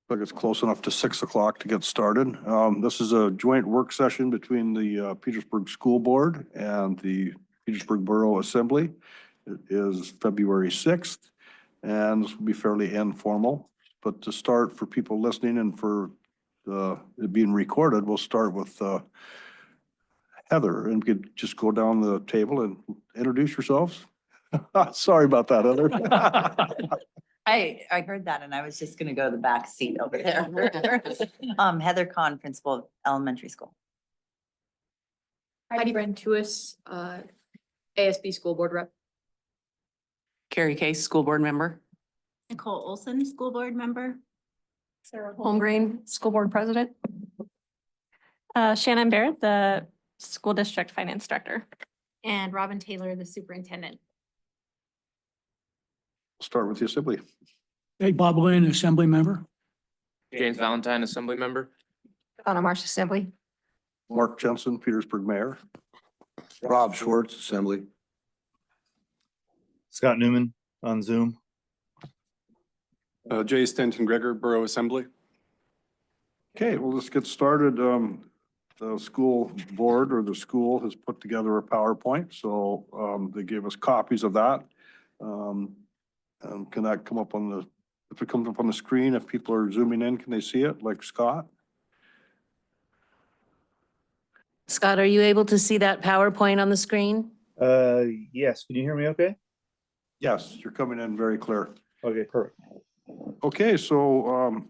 But it's close enough to 6 o'clock to get started. This is a joint work session between the Petersburg School Board and the Petersburg Borough Assembly. It is February 6th, and this will be fairly informal. But to start, for people listening and for it being recorded, we'll start with Heather, and we could just go down the table and introduce yourselves. Sorry about that, Heather. I heard that and I was just gonna go to the back seat over there. Heather Kahn, principal of elementary school. Heidi Brantuis, ASB school board rep. Carrie Case, school board member. Nicole Olson, school board member. Sarah Holmgreen, school board president. Shannon Barrett, the school district finance director. And Robin Taylor, the superintendent. Start with the assembly. Hey, Bob Lynn, Assembly Member. James Valentine, Assembly Member. Donna Marsh, assembly. Mark Jensen, Petersburg Mayor. Rob Schwartz, Assembly. Scott Newman on Zoom. Jay Stanton Gregor, Borough Assembly. Okay, we'll just get started. The school board or the school has put together a PowerPoint, so they gave us copies of that. Can that come up on the, if it comes up on the screen, if people are zooming in, can they see it like Scott? Scott, are you able to see that PowerPoint on the screen? Yes, can you hear me okay? Yes, you're coming in very clear. Okay, perfect. Okay, so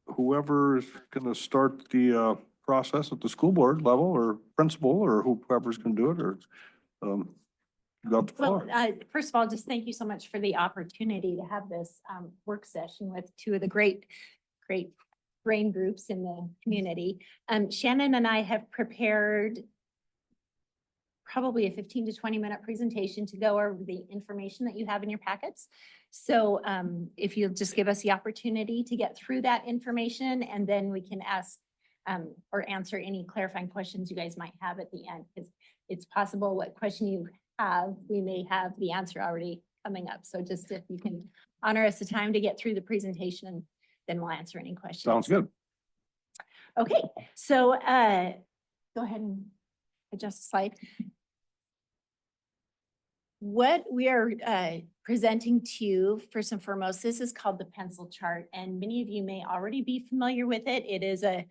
whoever's gonna start the process at the school board level or principal or whoever's gonna do it or you got the Well, floor. first of all, just thank you so much for the opportunity to have this work session with two of the great brain groups in the community. Shannon and I have prepared probably a 15 to 20-minute presentation to go over the information that you have in your packets. So if you'll just give us the opportunity to get through that information, and then we can ask or answer any clarifying questions you guys might have at the end, because it's possible what question you have, we may have the answer already coming up. So just if you can honor us the time to get through the presentation, and then we'll answer any questions. Sounds good. Okay, so go ahead and adjust the slide. What we are presenting to you, first and foremost, this is called the pencil chart, and many of you may already be familiar with it. It is a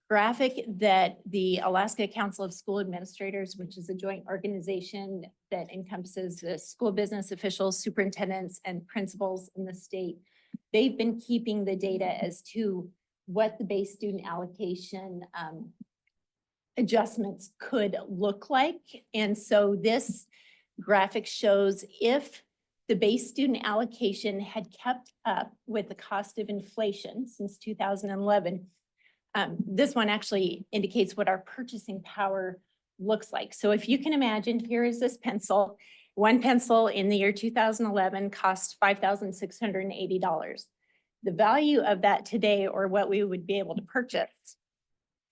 graphic that the Alaska Council of School Administrators, which is a joint organization that encompasses the school business officials, superintendents, and principals in the state. They've been keeping the data as to what the base student allocation adjustments could look like. And so this graphic shows if the base student allocation had kept up with the cost of inflation since 2011. This one actually indicates what our purchasing power looks like. So if you can imagine, here is this pencil. One pencil in the year 2011 cost $5,680. The value of that today, or what we would be able to purchase,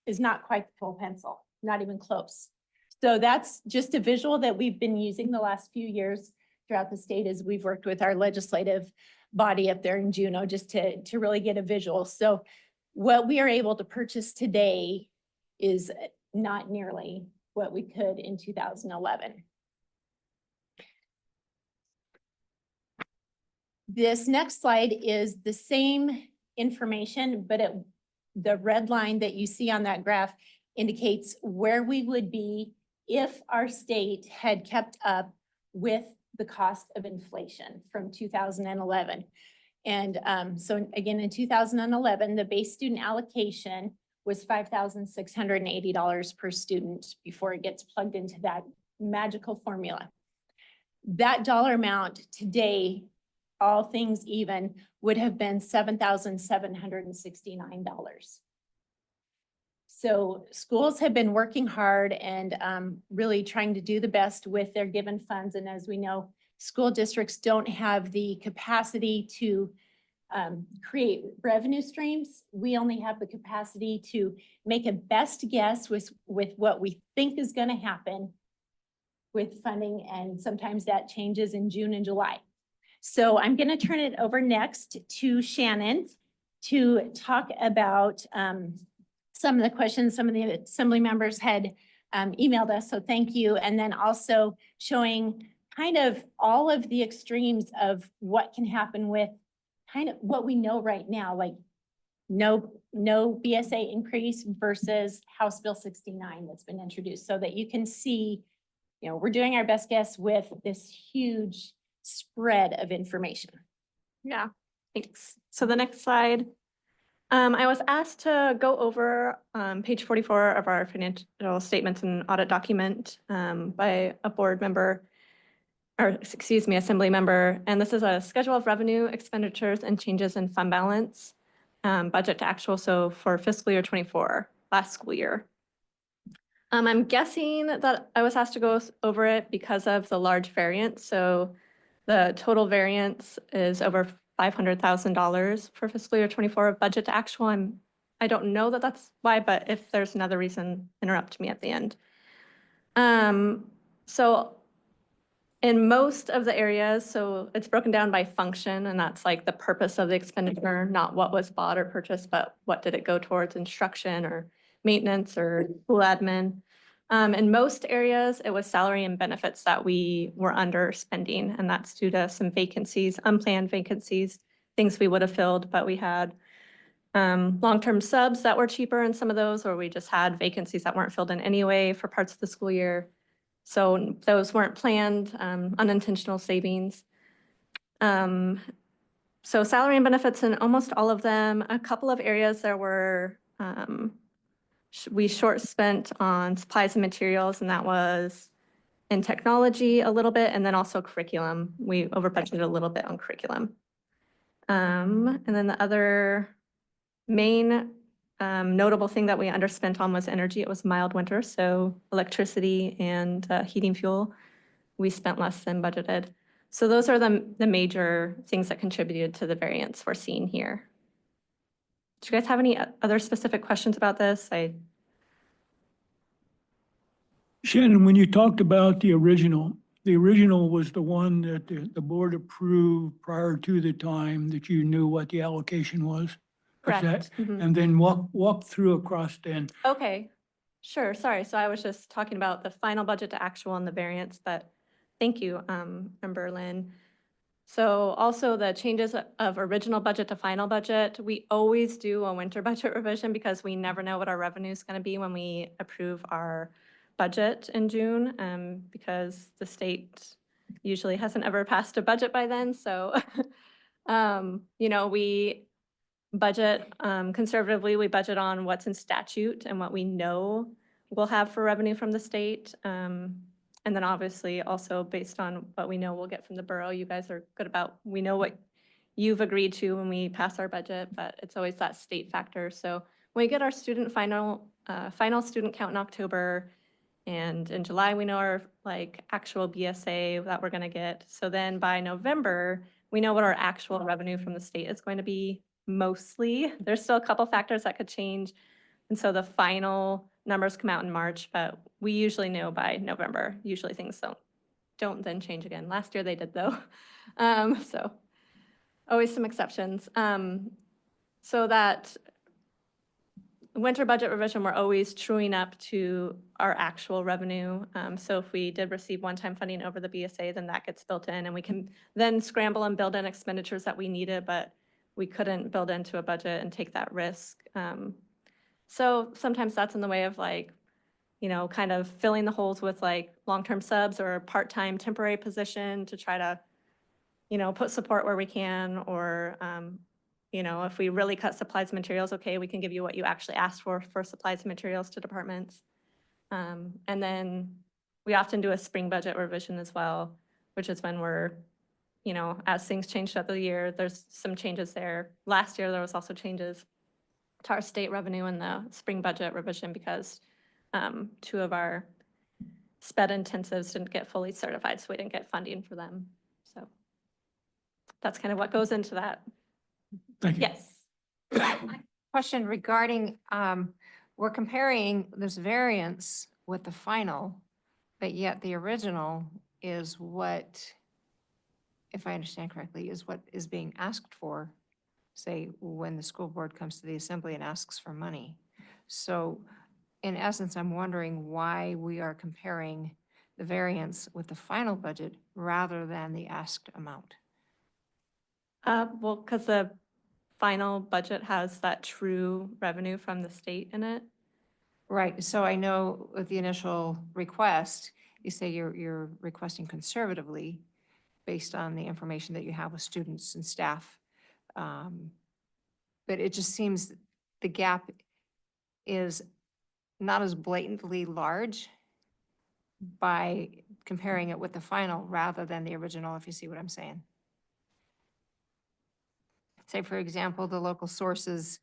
is not quite the full pencil, not even close. So that's just a visual that we've been using the last few years throughout the state as we've worked with our legislative body up there in Juneau, just to really get a visual. So what we are able to purchase today is not nearly what we could in 2011. This next slide is the same information, but the red line that you see on that graph indicates where we would be if our state had kept up with the cost of inflation from 2011. And so again, in 2011, the base student allocation was $5,680 per student before it gets plugged into that magical formula. That dollar amount today, all things even, would have been $7,769. So schools have been working hard and really trying to do the best with their given funds. And as we know, school districts don't have the capacity to create revenue streams. We only have the capacity to make a best guess with what we think is going to happen with funding. And sometimes that changes in June and July. So I'm going to turn it over next to Shannon to talk about some of the questions some of the assembly members had emailed us, so thank you. And then also showing kind of all of the extremes of what can happen with kind of what we know right now, like no BSA increase versus House Bill 69 that's been introduced, so that you can see, you know, we're doing our best guess with this huge spread of information. Yeah, thanks. So the next slide. I was asked to go over page 44 of our financial statements and audit document by a board member, or excuse me, assembly member. And this is a schedule of revenue, expenditures, and changes in fund balance, budget to actual. So for fiscal year 24, last school year. I'm guessing that I was asked to go over it because of the large variance. So the total variance is over $500,000 for fiscal year 24 of budget to actual. I don't know that that's why, but if there's another reason, interrupt me at the end. So in most of the areas, so it's broken down by function, and that's like the purpose of the expenditure, not what was bought or purchased, but what did it go towards, instruction or maintenance or school admin. In most areas, it was salary and benefits that we were underspending, and that's due to some vacancies, unplanned vacancies, things we would have filled, but we had long-term subs that were cheaper in some of those, or we just had vacancies that weren't filled in anyway for parts of the school year. So those weren't planned, unintentional savings. So salary and benefits in almost all of them. A couple of areas there were we short spent on supplies and materials, and that was in technology a little bit, and then also curriculum. We over budgeted a little bit on curriculum. And then the other main notable thing that we underspent on was energy. It was mild winter, so electricity and heating fuel, we spent less than budgeted. So those are the major things that contributed to the variance we're seeing here. Do you guys have any other specific questions about this? Shannon, when you talked about the original was the one that the board approved prior to the time that you knew what the allocation was? Is Correct. that- Mhm. And then walk through across then. Okay, sure, sorry. So I was just talking about the final budget to actual and the variance, but thank you, Member Lynn. So also the changes of original budget to final budget, we always do a winter budget revision because we never know what our revenue is going to be when we approve our budget in June, because the state usually hasn't ever passed a budget by then. So, you know, we budget conservatively, we budget on what's in statute and what we know we'll have for revenue from the state. And then obviously also based on what we know we'll get from the borough. You guys are good about, we know what you've agreed to when we pass our budget, but it's always that state factor. So when we get our student final student count in October, and in July, we know our like actual BSA that we're gonna get. So then by November, we know what our actual revenue from the state is going to be mostly. There's still a couple factors that could change. And so the final numbers come out in March, but we usually know by November. Usually things don't then change again. Last year they did though. So always some exceptions. So that winter budget revision, we're always truing up to our actual revenue. So if we did receive one-time funding over the BSA, then that gets built in and we can then scramble and build in expenditures that we needed, but we couldn't build into a budget and take that risk. So sometimes that's in the way of like, you know, kind of filling the holes with like long-term subs or a part-time temporary position to try to, you know, put support where we can, or, you know, if we really cut supplies and materials, okay, we can give you what you actually asked for supplies and materials to departments. And then we often do a spring budget revision as well, which is when we're, you know, as things change throughout the year, there's some changes there. Last year, there was also changes to our state revenue in the spring budget revision because 2 of our SPED intensives didn't get fully certified, so we didn't get funding for them. So that's kind of what goes into that. Thank you. Yes. Question regarding, we're comparing this variance with the final, but yet the original is what, if I understand correctly, is what is being asked for. say, when the school board comes to the assembly and asks for money. So in essence, I'm wondering why we are comparing the variance with the final budget rather than the asked amount. Well, because the final budget has that true revenue from the state in it. Right, so I know with the initial request, you say you're requesting conservatively based on the information that you have with students and staff. But it just seems the gap is not as blatantly large by comparing it with the final rather than the original, if you see what I'm saying. Say, for example, the local sources,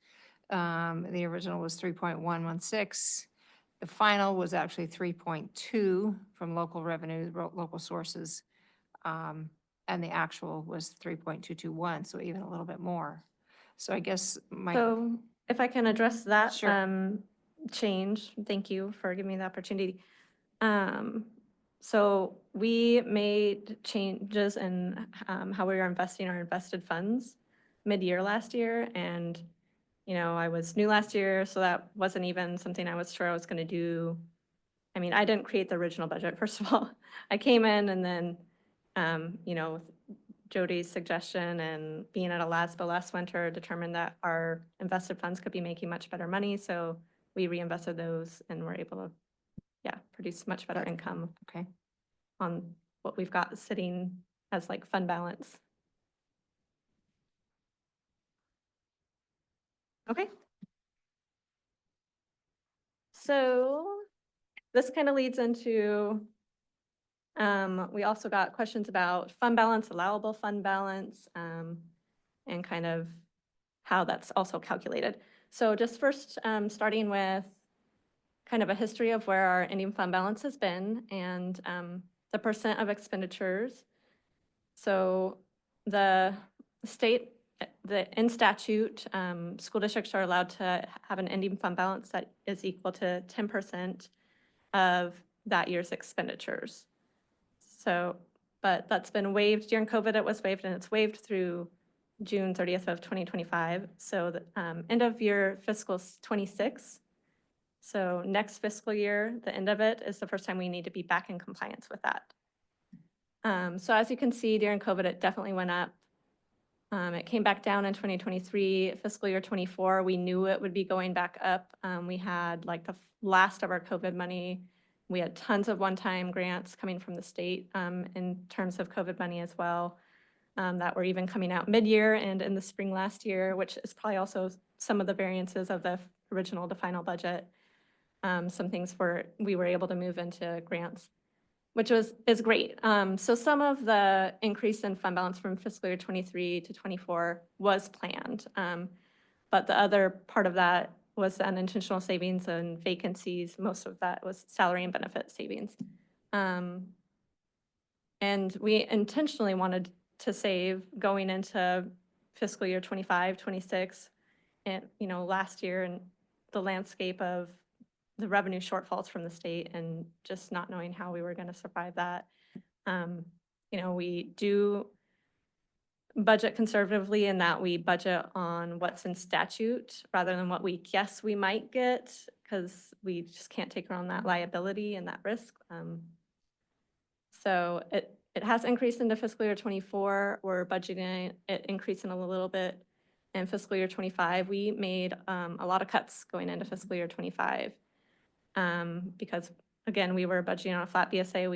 the original was 3.116. The final was actually 3.2 from local revenue, local sources. And the actual was 3.221, so even a little bit more. So I guess So if I can address that Sure. change, thank you for giving me the opportunity. So we made changes in how we were investing our invested funds mid-year last year. And, I was new last year, so that wasn't even something I was sure I was going to do. I mean, I didn't create the original budget, first of all. I came in and then, with Jody's suggestion and being at Alasba last winter determined that our invested funds could be making much better money. So we reinvested those and were able to, produce much better income Okay. on what we've got sitting as like fund balance. Okay. So this kind of leads into, we also got questions about fund balance, allowable fund balance, and kind of how that's also calculated. So just first, starting with kind of a history of where our ending fund balance has been and the percent of expenditures. So the state, in statute, school districts are allowed to have an ending fund balance that is equal to 10% of that year's expenditures. So, but that's been waived during COVID. It was waived, and it's waived through June 30th of 2025. So the end of year fiscal 26. So next fiscal year, the end of it is the first time we need to be back in compliance with that. So as you can see, during COVID, it definitely went up. It came back down in 2023, fiscal year 24. We knew it would be going back up. We had like the last of our COVID money. We had tons of one-time grants coming from the state in terms of COVID money as well, that were even coming out mid-year and in the spring last year, which is probably also some of the variances of the original to final budget. Some things we were able to move into grants, which is great. So some of the increase in fund balance from fiscal year 23 to 24 was planned. But the other part of that was the unintentional savings and vacancies. Most of that was salary and benefit savings. And we intentionally wanted to save going into fiscal year 25, 26, and, last year, and the landscape of the revenue shortfalls from the state and just not knowing how we were going to survive that. We do budget conservatively in that we budget on what's in statute rather than what we guess we might get, because we just can't take on that liability and that risk. So it has increased into fiscal year 24. We're budgeting it increasing a little bit in fiscal year 25. We made a lot of cuts going into fiscal year 25. Because again, we were budgeting on a flat BSA.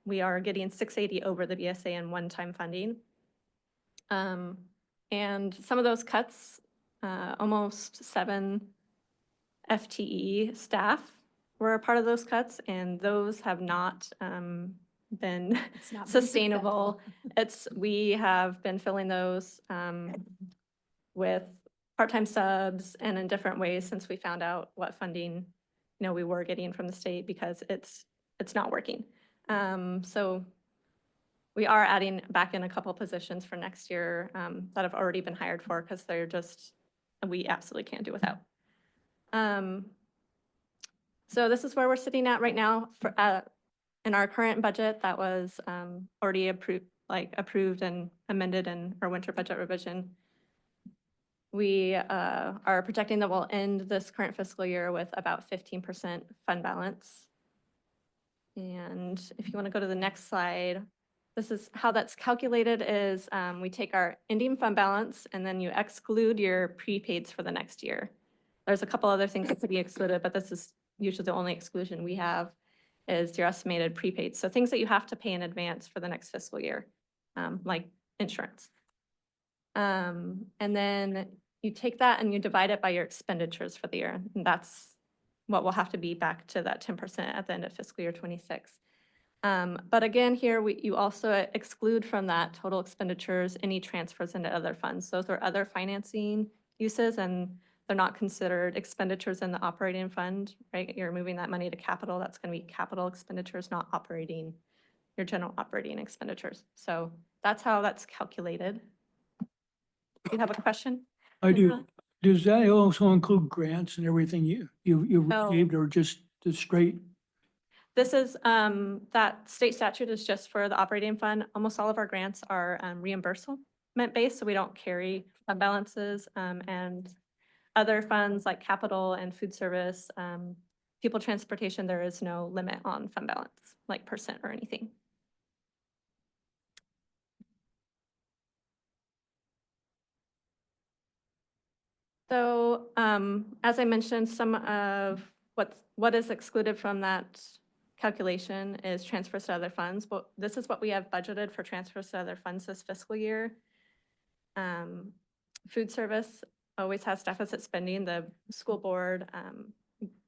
We are getting 680 over the BSA in one-time funding. And some of those cuts, almost 7 FTE staff were a part of those cuts, and those have not been It's not been sustainable. We have been filling those with part-time subs and in different ways since we found out what funding we were getting from the state, because it's not working. So we are adding back in a couple positions for next year that have already been hired for, because we absolutely can't do without. So this is where we're sitting at right now for in our current budget that was already approved and amended in our winter budget revision. We are projecting that we'll end this current fiscal year with about 15% fund balance. And if you want to go to the next slide, this is how that's calculated is we take our ending fund balance and then you exclude your prepaids for the next year. There's a couple other things that could be excluded, but this is usually the only exclusion we have is your estimated prepaid. So things that you have to pay in advance for the next fiscal year, like insurance. And then you take that and you divide it by your expenditures for the year. And that's what will have to be back to that 10% at the end of fiscal year 26. But again, here you also exclude from that total expenditures any transfers into other funds. Those are other financing uses and they're not considered expenditures in the operating fund, right? You're moving that money to capital. That's going to be capital expenditures, not operating, your general operating expenditures. So that's how that's calculated. You have a question? I do. Does that also include grants and everything you No. received or just the straight? This is, that state statute is just for the operating fund. Almost all of our grants are reimbursement based, so we don't carry fund balances. And other funds like capital and food service, people transportation, there is no limit on fund balance, like percent or anything. So, as I mentioned, some of what is excluded from that calculation is transfers to other funds. But this is what we have budgeted for transfers to other funds this fiscal year. Food service always has deficit spending. The school board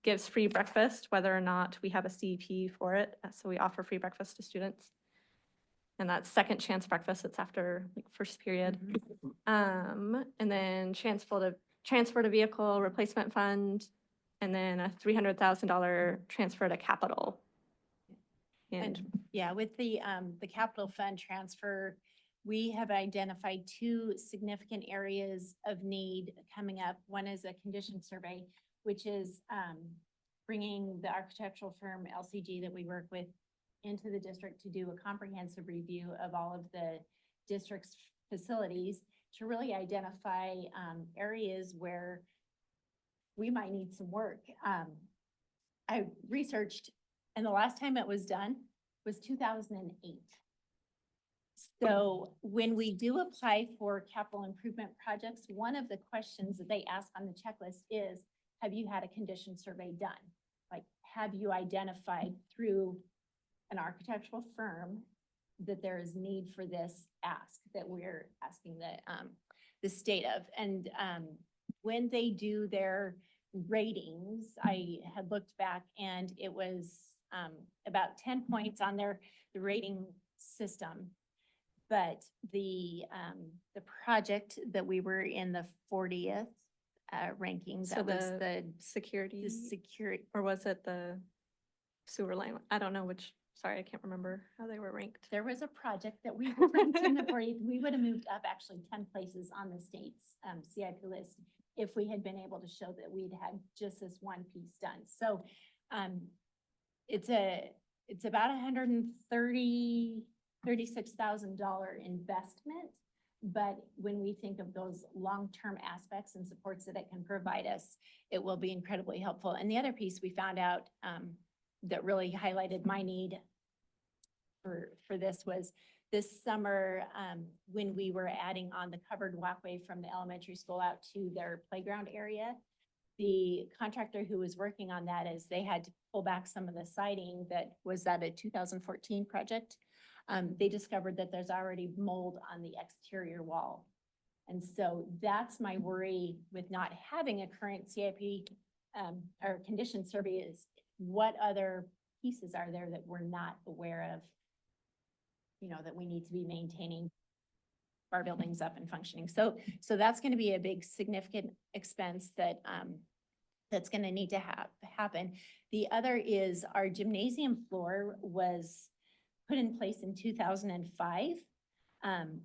gives free breakfast, whether or not we have a CEP for it. So we offer free breakfast to students. And that's second chance breakfast. It's after like first period. And then transfer to vehicle replacement fund, and then a $300,000 transfer to capital. And Yeah, with the capital fund transfer, we have identified two significant areas of need coming up. One is a condition survey, which is bringing the architectural firm LCG that we work with into the district to do a comprehensive review of all of the district's facilities to really identify areas where we might need some work. I researched, and the last time it was done was 2008. So when we do apply for capital improvement projects, one of the questions that they ask on the checklist is, have you had a condition survey done? Like, have you identified through an architectural firm that there is need for this ask that we're asking the state of? And when they do their ratings, I had looked back and it was about 10 points on the rating system. But the project that we were in the 40th ranking, so that was the security, security. or was it the sewer line? I don't know which, sorry, I can't remember how they were ranked. There was a project that we were ranked in the 40th. We would have moved up actually 10 places on the state's CIP list if we had been able to show that we'd had just this one piece done. So it's about $36,000 investment. But when we think of those long-term aspects and supports that it can provide us, it will be incredibly helpful. And the other piece we found out that really highlighted my need for this was this summer, when we were adding on the covered walkway from the elementary school out to their playground area, the contractor who was working on that is they had to pull back some of the siding that was at a 2014 project. They discovered that there's already mold on the exterior wall. And so that's my worry with not having a current CIP or condition survey is what other pieces are there that we're not aware of, you know, that we need to be maintaining our buildings up and functioning. So that's going to be a big significant expense that that's going to need to happen. The other is our gymnasium floor was put in place in 2005.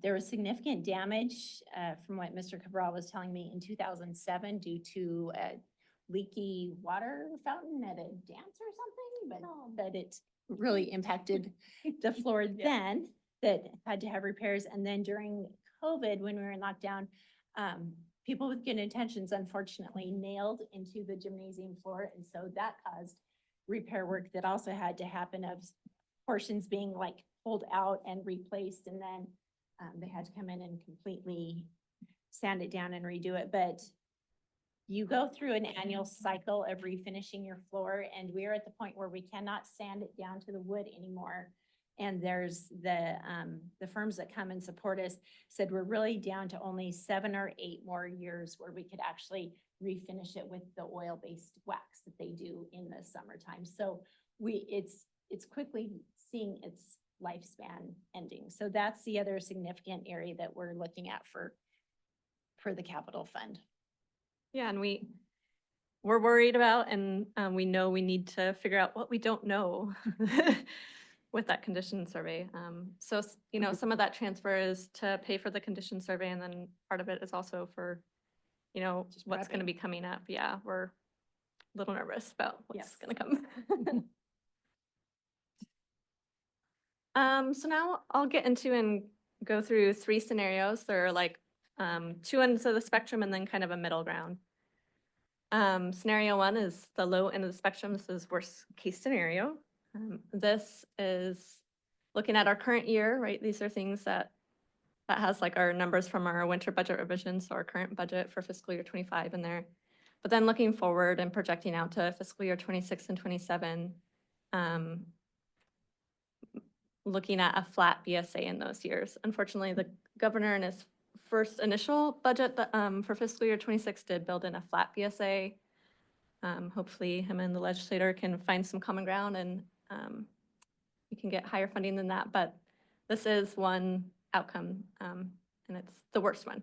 There was significant damage from what Mr. Cabral was telling me in 2007 due to a leaky water fountain at a dance or something, but it really impacted the floor then that had to have repairs. And then during COVID, when we were in lockdown, people with good intentions unfortunately nailed into the gymnasium floor. And so that caused repair work that also had to happen of portions being like pulled out and replaced. And then they had to come in and completely sand it down and redo it. But you go through an annual cycle of refinishing your floor, and we're at the point where we cannot sand it down to the wood anymore. And there's the firms that come and support us said we're really down to only 7 or 8 more years where we could actually refinish it with the oil-based wax that they do in the summertime. So it's quickly seeing its lifespan ending. So that's the other significant area that we're looking at for the capital fund. Yeah, and we're worried about, and we know we need to figure out what we don't know with that condition survey. So, you know, some of that transfer is to pay for the condition survey, and then part of it is also for, you know, Just what's going to prepping. be coming up. Yeah, we're a little nervous about what's Yes. going to come. So now I'll get into and go through 3 scenarios. There are like 2 ends of the spectrum and then kind of a middle ground. Scenario 1 is the low end of the spectrum. This is worst case scenario. This is looking at our current year, right? These are things that has like our numbers from our winter budget revisions, so our current budget for fiscal year 25 in there. But then looking forward and projecting out to fiscal year 26 and 27, looking at a flat BSA in those years. Unfortunately, the governor in his first initial budget for fiscal year 26 did build in a flat BSA. Hopefully him and the legislator can find some common ground and we can get higher funding than that. But this is one outcome and it's the worst one.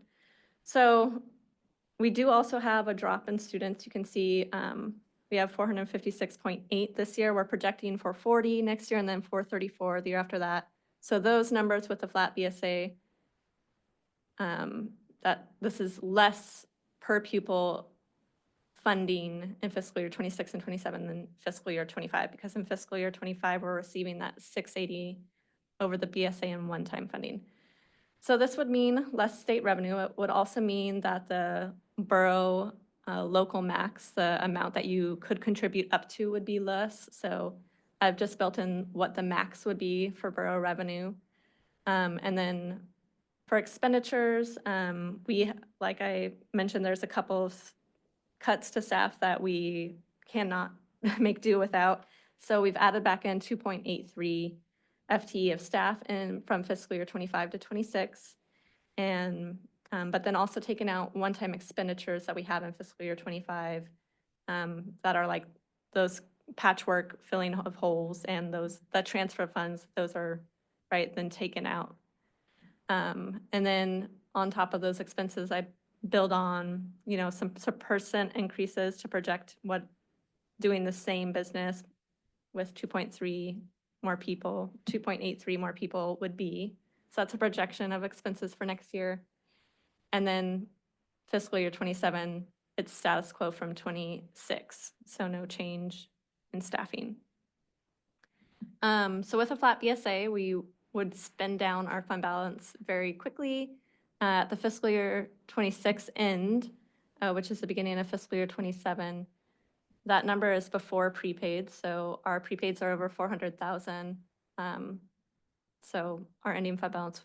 So we do also have a drop in students. You can see we have 456.8 this year. We're projecting 440 next year and then 434 the year after that. So those numbers with the flat BSA, that this is less per pupil funding in fiscal year 26 and 27 than fiscal year 25, because in fiscal year 25, we're receiving that 680 over the BSA and one-time funding. So this would mean less state revenue. It would also mean that the borough local max, the amount that you could contribute up to would be less. So I've just built in what the max would be for borough revenue. And then for expenditures, we, like I mentioned, there's a couple of cuts to staff that we cannot make do without. So we've added back in 2.83 FTE of staff from fiscal year 25 to 26. And but then also taken out one-time expenditures that we have in fiscal year 25 that are like those patchwork filling of holes and the transfer funds, those are then taken out. And then on top of those expenses, I build on, you know, some percent increases to project what doing the same business with 2.3 more people, 2.83 more people would be. So that's a projection of expenses for next year. And then fiscal year 27, it's status quo from 26, so no change in staffing. So with a flat BSA, we would spend down our fund balance very quickly at the fiscal year 26 end, which is the beginning of fiscal year 27. That number is before prepaid, so our prepaids are over 400,000. So our ending fund balance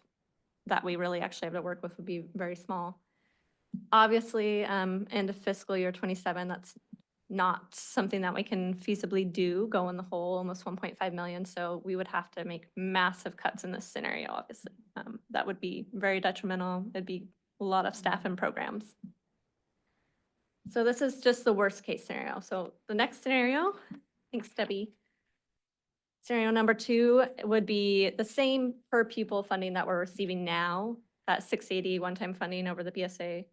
that we really actually have to work with would be very small. Obviously, end of fiscal year 27, that's not something that we can feasibly do, go in the hole, almost 1.5 million. So we would have to make massive cuts in this scenario, obviously. That would be very detrimental. It'd be a lot of staff and programs. So this is just the worst case scenario. So the next scenario, thanks Debbie. Scenario number 2 would be the same per pupil funding that we're receiving now, that 680 one-time funding over the BSA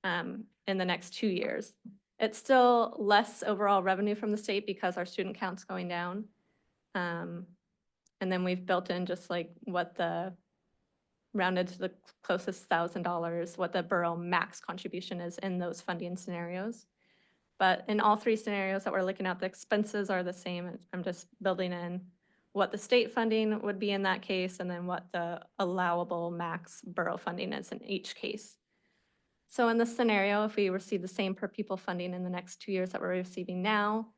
in the next 2 years. It's still less overall revenue from the state because our student count's going down. And then we've built in just like what the rounded to the closest $1,000, what the borough max contribution is in those funding scenarios. But in all 3 scenarios that we're looking at, the expenses are the same. I'm just building in what the state funding would be in that case, and then what the allowable max borough funding is in each case. So in this scenario, if we receive the same per pupil funding in the next 2 years that we're receiving now,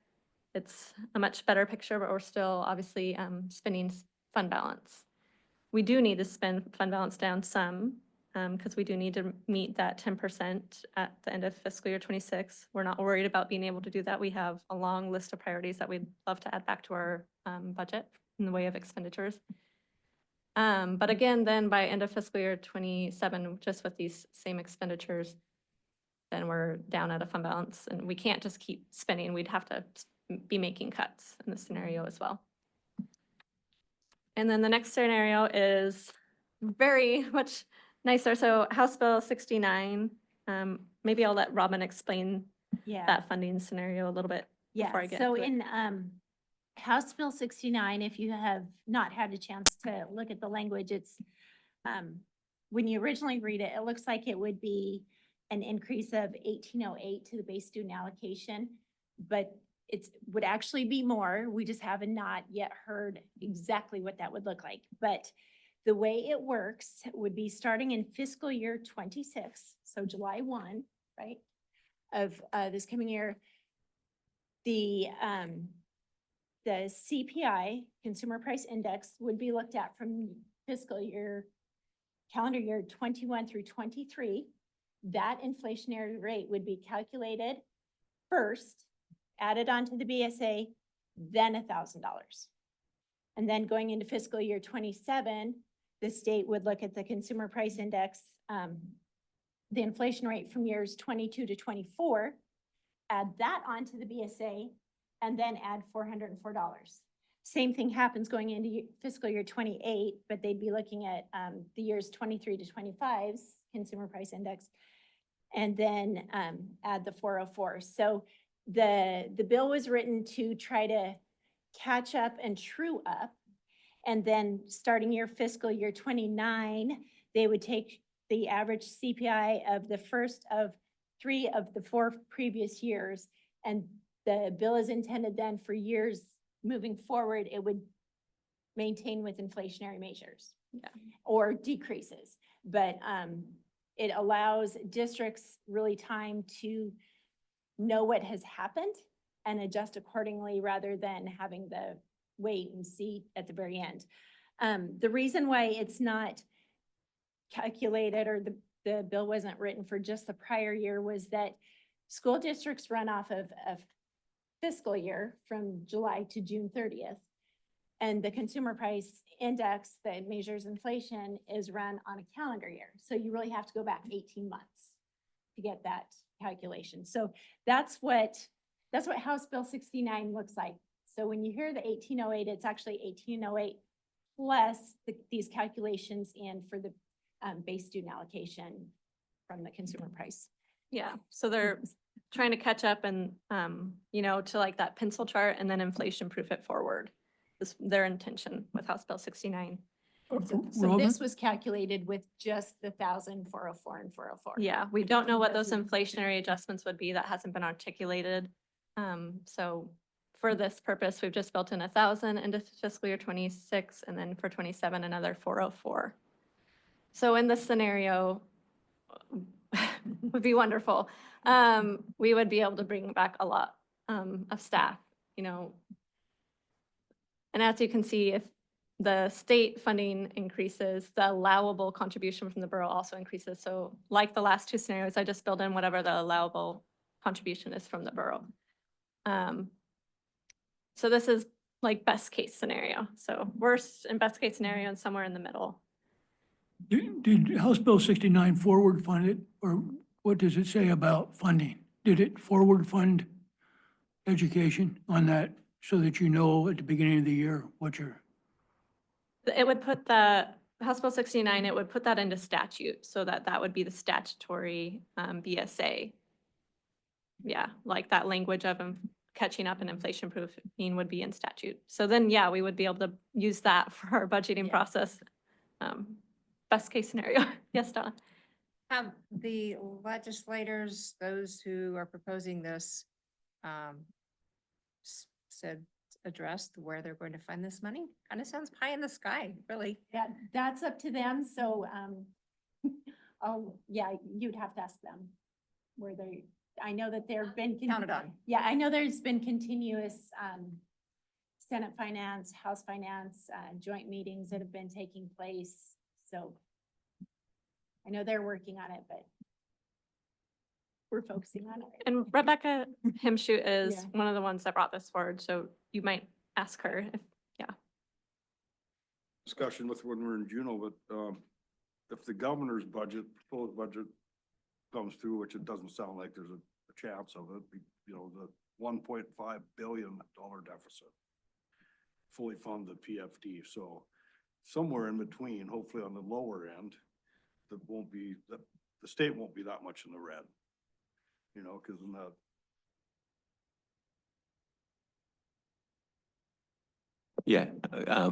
it's a much better picture, but we're still obviously spending fund balance. We do need to spend fund balance down some, because we do need to meet that 10% at the end of fiscal year 26. We're not worried about being able to do that. We have a long list of priorities that we'd love to add back to our budget in the way of expenditures. But again, then by end of fiscal year 27, just with these same expenditures, then we're down at a fund balance, and we can't just keep spending. We'd have to be making cuts in this scenario as well. And then the next scenario is very much nicer. So House Bill 69, maybe I'll let Robin explain Yeah. that funding scenario a little bit before I Yeah, get so to it. in House Bill 69, if you have not had a chance to look at the language, it's when you originally read it, it looks like it would be an increase of 1808 to the base student allocation, but it would actually be more. We just haven't not yet heard exactly what that would look like. But the way it works would be starting in fiscal year 26, so July 1, right, of this coming year. The CPI, Consumer Price Index, would be looked at from fiscal year, calendar year 21 through 23. That inflationary rate would be calculated first, added onto the BSA, then $1,000. And then going into fiscal year 27, the state would look at the Consumer Price Index, the inflation rate from years 22 to 24, add that onto the BSA, and then add $404. Same thing happens going into fiscal year 28, but they'd be looking at the years 23 to 25's Consumer Price Index, and then add the 404. So the bill was written to try to catch up and true up. And then starting year fiscal year 29, they would take the average CPI of the first of 3 of the 4 previous years. And the bill is intended then for years moving forward, it would maintain with inflationary measures. Yeah. Or decreases. But it allows districts really time to know what has happened and adjust accordingly rather than having the wait and see at the very end. The reason why it's not calculated or the bill wasn't written for just the prior year was that school districts run off of a fiscal year from July to June 30th. And the Consumer Price Index that measures inflation is run on a calendar year. So you really have to go back 18 months to get that calculation. So that's what House Bill 69 looks like. So when you hear the 1808, it's actually 1808 plus these calculations in for the base student allocation from the consumer price. Yeah, so they're trying to catch up and, to like that pencil chart and then inflation proof it forward. This their intention with House Bill 69. So Robin? this was calculated with just the 1,404 and 404. Yeah, we don't know what those inflationary adjustments would be. That hasn't been articulated. So for this purpose, we've just built in 1,000 into fiscal year 26, and then for 27, another 404. So in this scenario, would be wonderful. We would be able to bring back a lot of staff, And as you can see, if the state funding increases, the allowable contribution from the borough also increases. So like the last 2 scenarios, I just build in whatever the allowable contribution is from the borough. So this is like best case scenario. So worst and best case scenario and somewhere in the middle. Did House Bill 69 forward fund it, or what does it say about funding? Did it forward fund education on that so that you know at the beginning of the year what you're? It would put the House Bill 69, it would put that into statute so that that would be the statutory BSA. Yeah, like that language of catching up and inflation proofing would be in statute. So then, yeah, we would be able to use that for our budgeting Yeah. process. Best case scenario. Yes, Donna? Have the legislators, those who are proposing this, addressed where they're going to find this money? Kind of sounds pie in the sky, really. That's up to them. So Oh, yeah, you'd have to ask them where they, I know that there've been. Counted on. Yeah, I know there's been continuous, Senate Finance, House Finance, joint meetings that have been taking place, so I know they're working on it, but we're focusing on it. And Rebecca Himshoot is Yeah. one of the ones that brought this forward, so you might ask her if, Discussion with when we're in Juneau, but, if the governor's budget, proposed budget comes through, which it doesn't sound like there's a chance of it, you know, the $1.5 billion deficit. Fully fund the PFD, so somewhere in between, hopefully on the lower end, that won't be, the state won't be that much in the red. You know, cause in that, Yeah.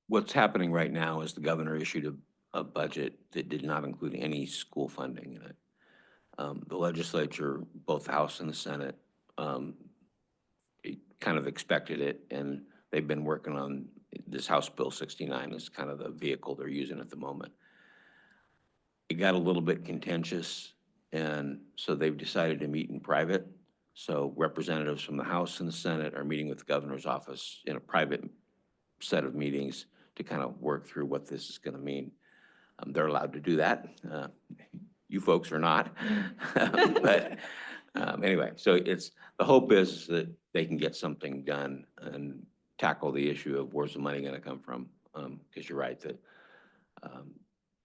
What's happening right now is the governor issued a budget that did not include any school funding in it. The legislature, both the House and the Senate, it kind of expected it, and they've been working on this House Bill 69 is kind of the vehicle they're using at the moment. It got a little bit contentious, and so they've decided to meet in private. So representatives from the House and the Senate are meeting with the governor's office in a private set of meetings to kind of work through what this is going to mean. They're allowed to do that. You folks are not. But anyway, so the hope is that they can get something done and tackle the issue of where's the money going to come from? Because you're right that,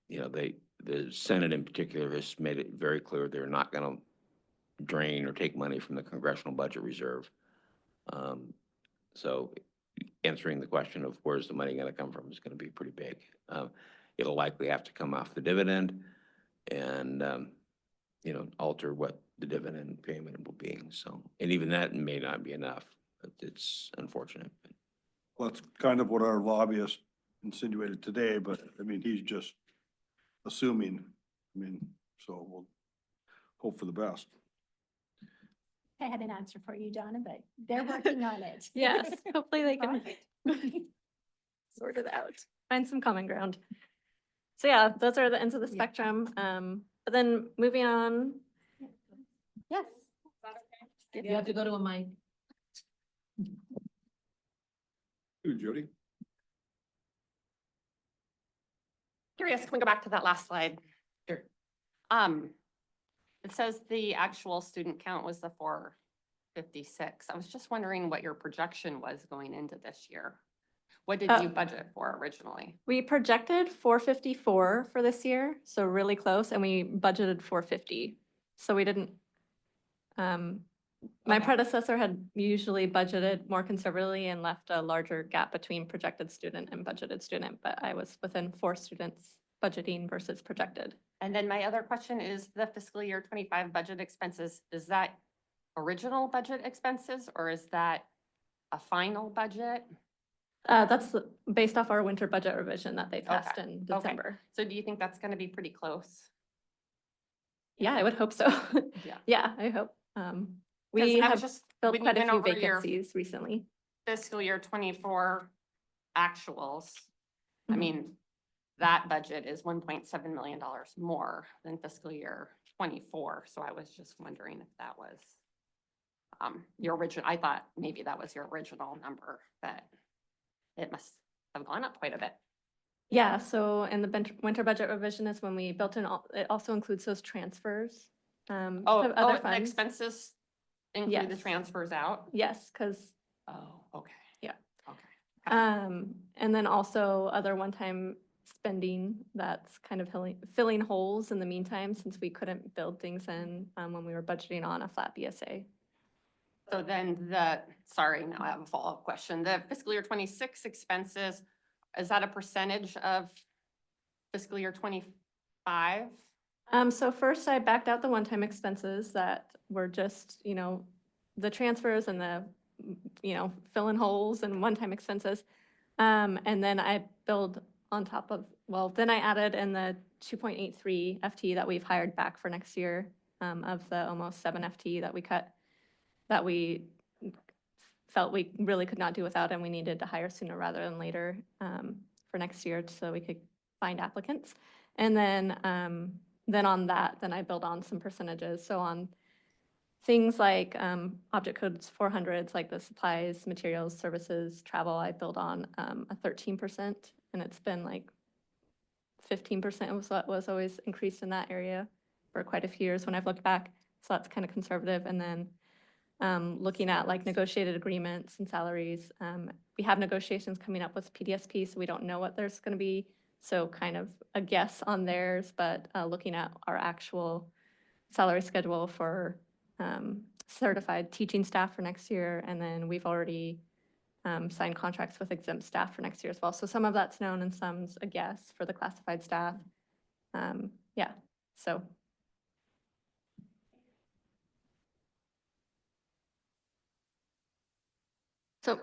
you know, the Senate in particular has made it very clear they're not going to drain or take money from the Congressional Budget Reserve. So answering the question of where's the money going to come from is going to be pretty big. It'll likely have to come off the dividend and, you know, alter what the dividend payment will be. So, and even that may not be enough, but it's unfortunate. well, that's kind of what our lobbyist insinuated today, but I mean, he's just assuming, I mean, so we'll hope for the best. I had an answer for you, Donna, but they're working on it. yes, hopefully they can sort it out, find some common ground. So yeah, those are the ends of the spectrum. But then moving on. Yes. You have to go to a mic. Ooh, Jody? Curious, can we go back to that last slide? Sure. It says the actual student count was the 456. I was just wondering what your projection was going into this year. What did you budget for originally? We projected 454 for this year, so really close, and we budgeted 450. So we didn't, my Okay. predecessor had usually budgeted more conservatively and left a larger gap between projected student and budgeted student, but I was within 4 students budgeting versus projected. And then my other question is the fiscal year 25 budget expenses, is that original budget expenses or is that a final budget? That's based off our winter budget revision that they passed Okay. in Okay. December. So do you think that's going to be pretty close? Yeah, I would hope so. Yeah. Yeah, I hope. 'Cause We I was have just, filled when you quite a went few over your vacancies recently. fiscal year 24 actuals, I Mhm. mean, that budget is $1.7 million more than fiscal year 24. So I was just wondering if that was your original, I thought maybe that was your original number, but it must have gone up quite a bit. Yeah, so in the winter budget revision is when we built in, it also includes those transfers. Oh, of other the funds. expenses include the Yes. transfers out? Yes, because, Oh, okay. Yeah. Okay. and then also other one-time spending that's kind of filling holes in the meantime, since we couldn't build things in when we were budgeting on a flat BSA. So then sorry, now I have a follow-up question. The fiscal year 26 expenses, is that a percentage of fiscal year 25? So first I backed out the one-time expenses that were just, you know, the transfers and the, you know, filling holes and one-time expenses. And then I billed on top of, well, then I added in the 2.83 FTE that we've hired back for next year, of the almost 7 FTE that we cut, that we felt we really could not do without and we needed to hire sooner rather than later, for next year so we could find applicants. And then on that, then I build on some percentages. So on things like object codes 400s, like the supplies, materials, services, travel, I build on a 13%, and it's been like 15% was what was always increased in that area for quite a few years when I've looked back. So that's kind of conservative. And then looking at like negotiated agreements and salaries, we have negotiations coming up with PDSP, so we don't know what there's going to be. So kind of a guess on theirs, but looking at our actual salary schedule for certified teaching staff for next year. And then we've already signed contracts with exempt staff for next year as well. So some of that's known and some's a guess for the classified staff. Yeah, so. So,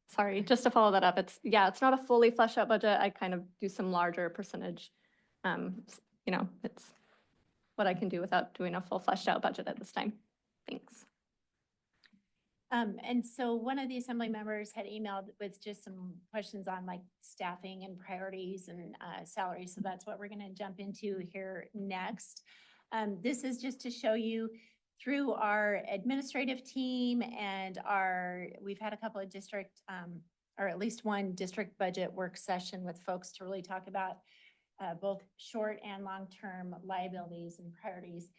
sorry, just to follow that up, it's not a fully fleshed out budget. I kind of do some larger percentage. It's what I can do without doing a full fleshed out budget at this time. Thanks. And so one of the assembly members had emailed with just some questions on like staffing and priorities and salaries. So that's what we're going to jump into here next. This is just to show you through our administrative team and we've had a couple of district, or at least one district budget work session with folks to really talk about both short and long-term liabilities and priorities.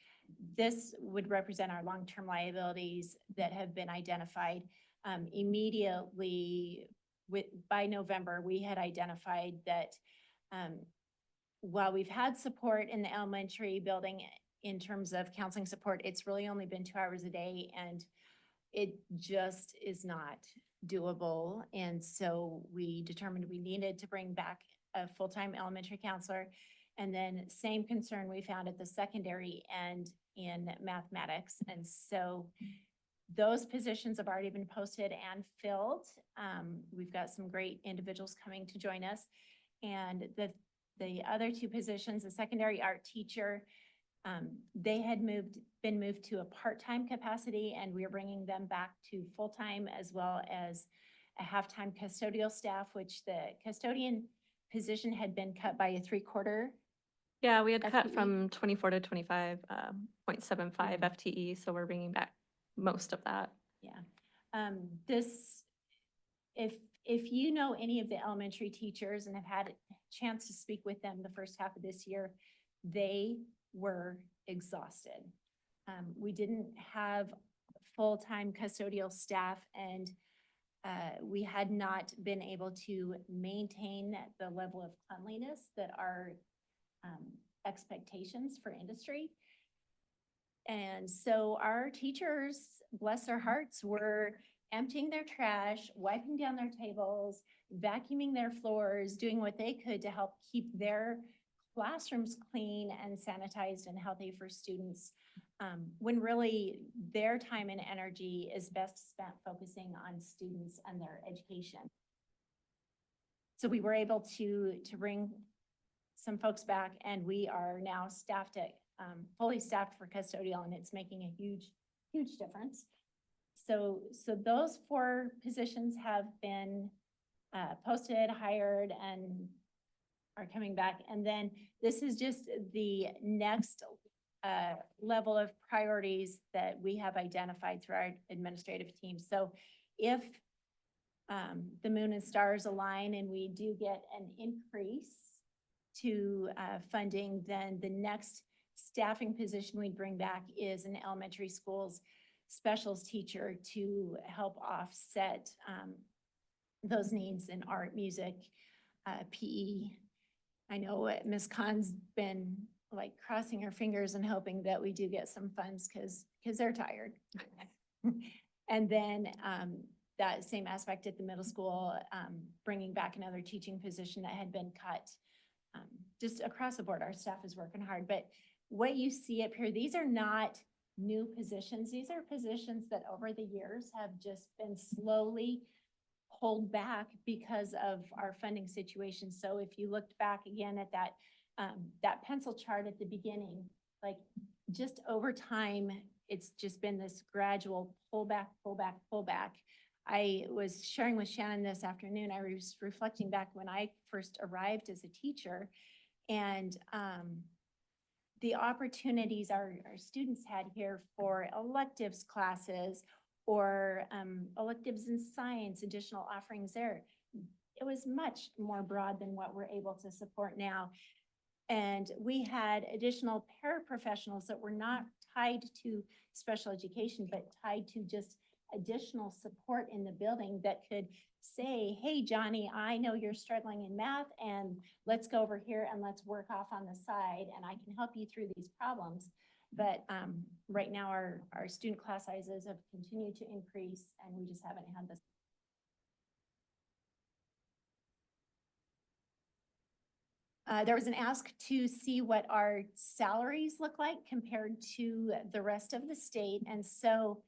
This would represent our long-term liabilities that have been identified immediately. By November, we had identified that while we've had support in the elementary building in terms of counseling support, it's really only been 2 hours a day, and it just is not doable. And so we determined we needed to bring back a full-time elementary counselor. And then same concern we found at the secondary end in mathematics. And so those positions have already been posted and filled. We've got some great individuals coming to join us. And the other two positions, the secondary art teacher, they had been moved to a part-time capacity, and we are bringing them back to full-time, as well as a half-time custodial staff, which the custodian position had been cut by a 3/4. Yeah, we had cut FTE. from 24 to 25.75 FTE, so we're bringing back most of that. Yeah. If you know any of the elementary teachers and have had a chance to speak with them the first half of this year, they were exhausted. We didn't have full-time custodial staff, and we had not been able to maintain the level of cleanliness that are expectations for industry. And so our teachers, bless their hearts, were emptying their trash, wiping down their tables, vacuuming their floors, doing what they could to help keep their classrooms clean and sanitized and healthy for students, when really their time and energy is best spent focusing on students and their education. So we were able to bring some folks back, and we are now staffed at fully staffed for custodial, and it's making a huge difference. So those 4 positions have been posted, hired, and are coming back. And then this is just the next level of priorities that we have identified through our administrative team. So if the moon and stars align and we do get an increase to funding, then the next staffing position we'd bring back is an elementary schools specials teacher to help offset those needs in art, music, PE. I know Ms. Khan's been like crossing her fingers and hoping that we do get some funds because they're tired. And then that same aspect at the middle school, bringing back another teaching position that had been cut. Just across the board, our staff is working hard. But what you see up here, these are not new positions. These are positions that over the years have just been slowly pulled back because of our funding situation. So if you looked back again at that pencil chart at the beginning, like just over time, it's just been this gradual pullback. I was sharing with Shannon this afternoon. I was reflecting back when I first arrived as a teacher, And the opportunities our students had here for electives classes or electives in science, additional offerings there, it was much more broad than what we're able to support now. And we had additional paraprofessionals that were not tied to special education, but tied to just additional support in the building that could say, hey, Johnny, I know you're struggling in math and let's go over here and let's work off on the side and I can help you through these problems. But right now our student class sizes have continued to increase and we just haven't had this. There was an ask to see what our salaries look like compared to the rest of the state. And so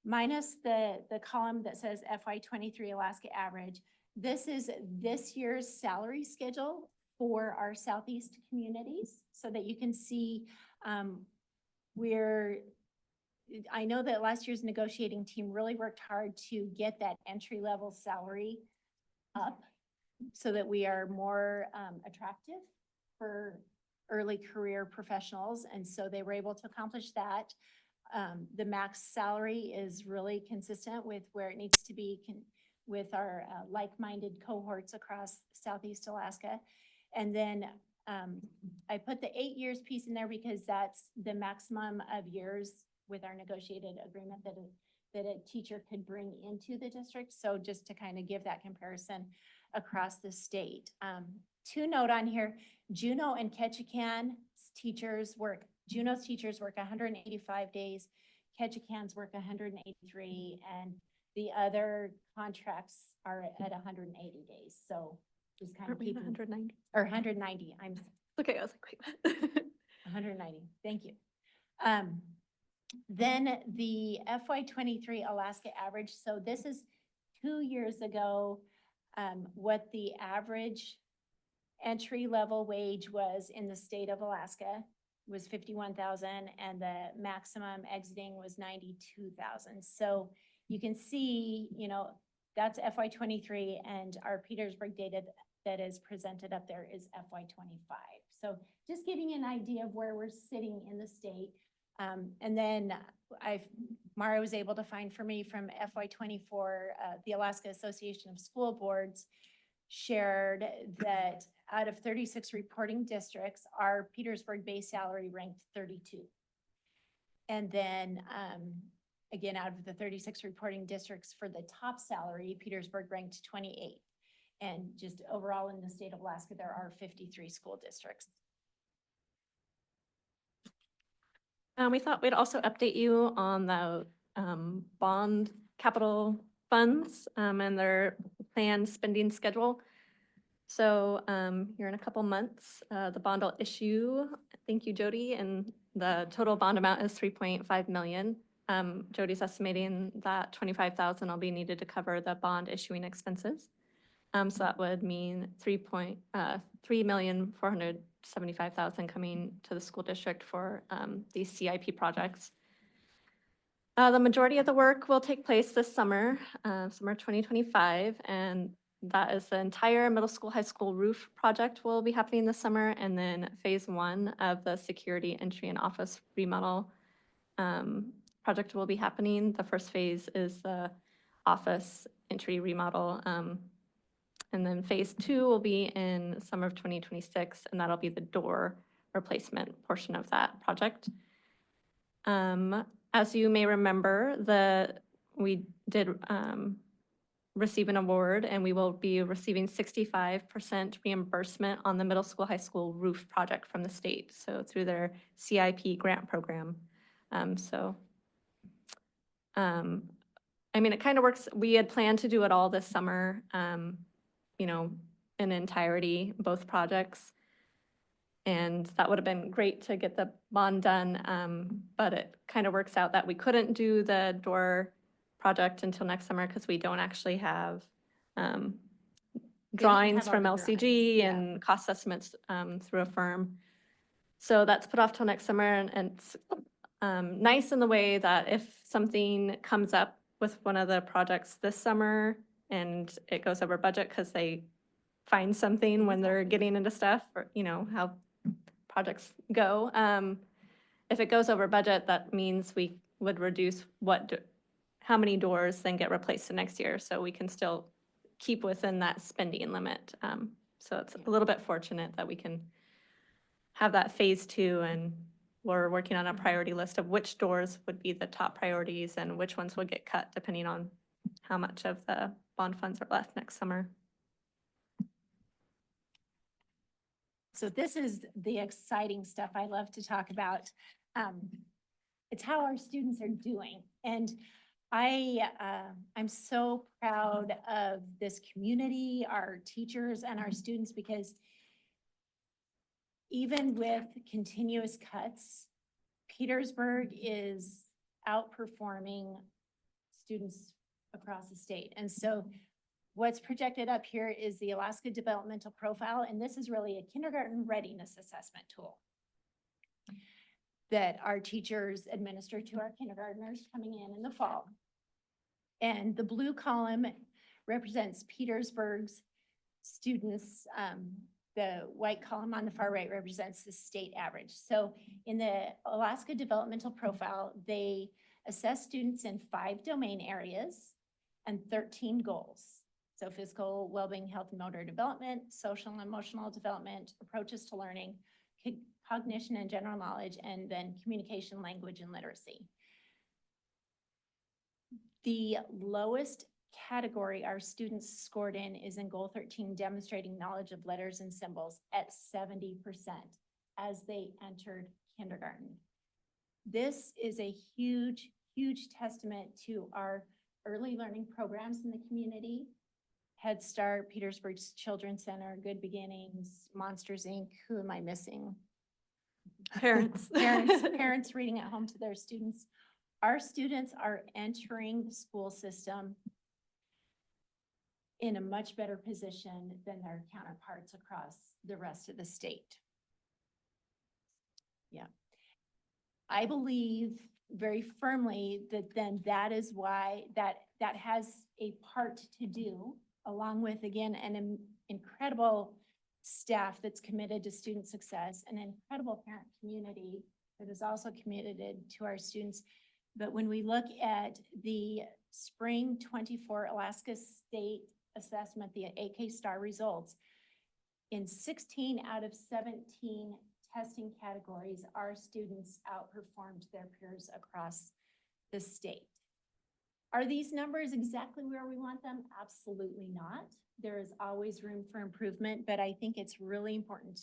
minus the column that says FY '23 Alaska average, this is this year's salary schedule for our Southeast communities so that you can see I know that last year's negotiating team really worked hard to get that entry level salary up so that we are more attractive for early career professionals. And so they were able to accomplish that. The max salary is really consistent with where it needs to be with our like-minded cohorts across Southeast Alaska. And then I put the 8 years piece in there because that's the maximum of years with our negotiated agreement that a teacher could bring into the district. So just to kind of give that comparison across the state. To note on here, Juneau and Ketchikan's teachers work, Juneau's teachers work 185 days, Ketchikan's work 183, and the other contracts are at 180 days. So just kind of Aren't we at keeping, 190? or 190, I'm Okay, I was like, wait, what? 190, thank you. Then the FY '23 Alaska average, so this is 2 years ago, what the average entry level wage was in the state of Alaska was 51,000 and the maximum exiting was 92,000. So you can see, you know, that's FY '23 and our Petersburg data that is presented up there is FY '25. So just giving you an idea of where we're sitting in the state. And then Mara was able to find for me from FY '24, the Alaska Association of School Boards shared that out of 36 reporting districts, our Petersburg base salary ranked 32. And then again, out of the 36 reporting districts for the top salary, Petersburg ranked 28. And just overall in the state of Alaska, there are 53 school districts. We thought we'd also update you on the bond capital funds and their planned spending schedule. So here in a couple months, the bond will issue. Thank you, Jody. And the total bond amount is 3.5 million. Jody's estimating that 25,000 will be needed to cover the bond issuing expenses. So that would mean 3,475,000 coming to the school district for these CIP projects. The majority of the work will take place this summer, summer 2025, and that is the entire middle school, high school roof project will be happening this summer, and then phase 1 of the security entry and office remodel project will be happening. The first phase is the office entry remodel. And then phase 2 will be in summer of 2026, and that'll be the door replacement portion of that project. As you may remember, we did receive an award, and we will be receiving 65% reimbursement on the middle school, high school roof project from the state. So through their CIP grant program. I mean, it kind of works. We had planned to do it all this summer. You know, in entirety, both projects. And that would have been great to get the bond done, but it kind of works out that we couldn't do the door project until next summer because we don't actually have drawings have from all the drawings, LCG yeah. and cost estimates through a firm. So that's put off till next summer, and it's nice in the way that if something comes up with one of the projects this summer, and it goes over budget because they find something when they're getting into stuff, or, you know, how projects go. If it goes over budget, that means we would reduce how many doors then get replaced the next year, so we can still keep within that spending limit. So it's a little bit fortunate that we can have that phase 2, and we're working on a priority list of which doors would be the top priorities and which ones would get cut depending on how much of the bond funds are left next summer. So this is the exciting stuff I love to talk about. It's how our students are doing. And I'm so proud of this community, our teachers and our students, because even with continuous cuts, Petersburg is outperforming students across the state. And so what's projected up here is the Alaska Developmental Profile, and this is really a kindergarten readiness assessment tool that our teachers administer to our kindergartners coming in the fall. And the blue column represents Petersburg's students. The white column on the far right represents the state average. So in the Alaska Developmental Profile, they assess students in 5 domain areas and 13 goals. So physical, well-being, health, and motor development, social and emotional development, approaches to learning, cognition and general knowledge, and then communication, language, and literacy. The lowest category our students scored in is in goal 13, demonstrating knowledge of letters and symbols at 70% as they entered kindergarten. This is a huge, huge testament to our early learning programs in the community. Head Start, Petersburg's Children's Center, Good Beginnings, Monsters, Inc. Who am I missing? Parents. Parents reading at home to their students. Our students are entering the school system in a much better position than their counterparts across the rest of the state. Yeah. I believe very firmly that then that is why that has a part to do, along with, again, an incredible staff that's committed to student success, an incredible parent community that is also committed to our students. But when we look at the spring 24 Alaska State Assessment, the AK STAR results, in 16 out of 17 testing categories, our students outperformed their peers across the state. Are these numbers exactly where we want them? Absolutely not. There is always room for improvement, but I think it's really important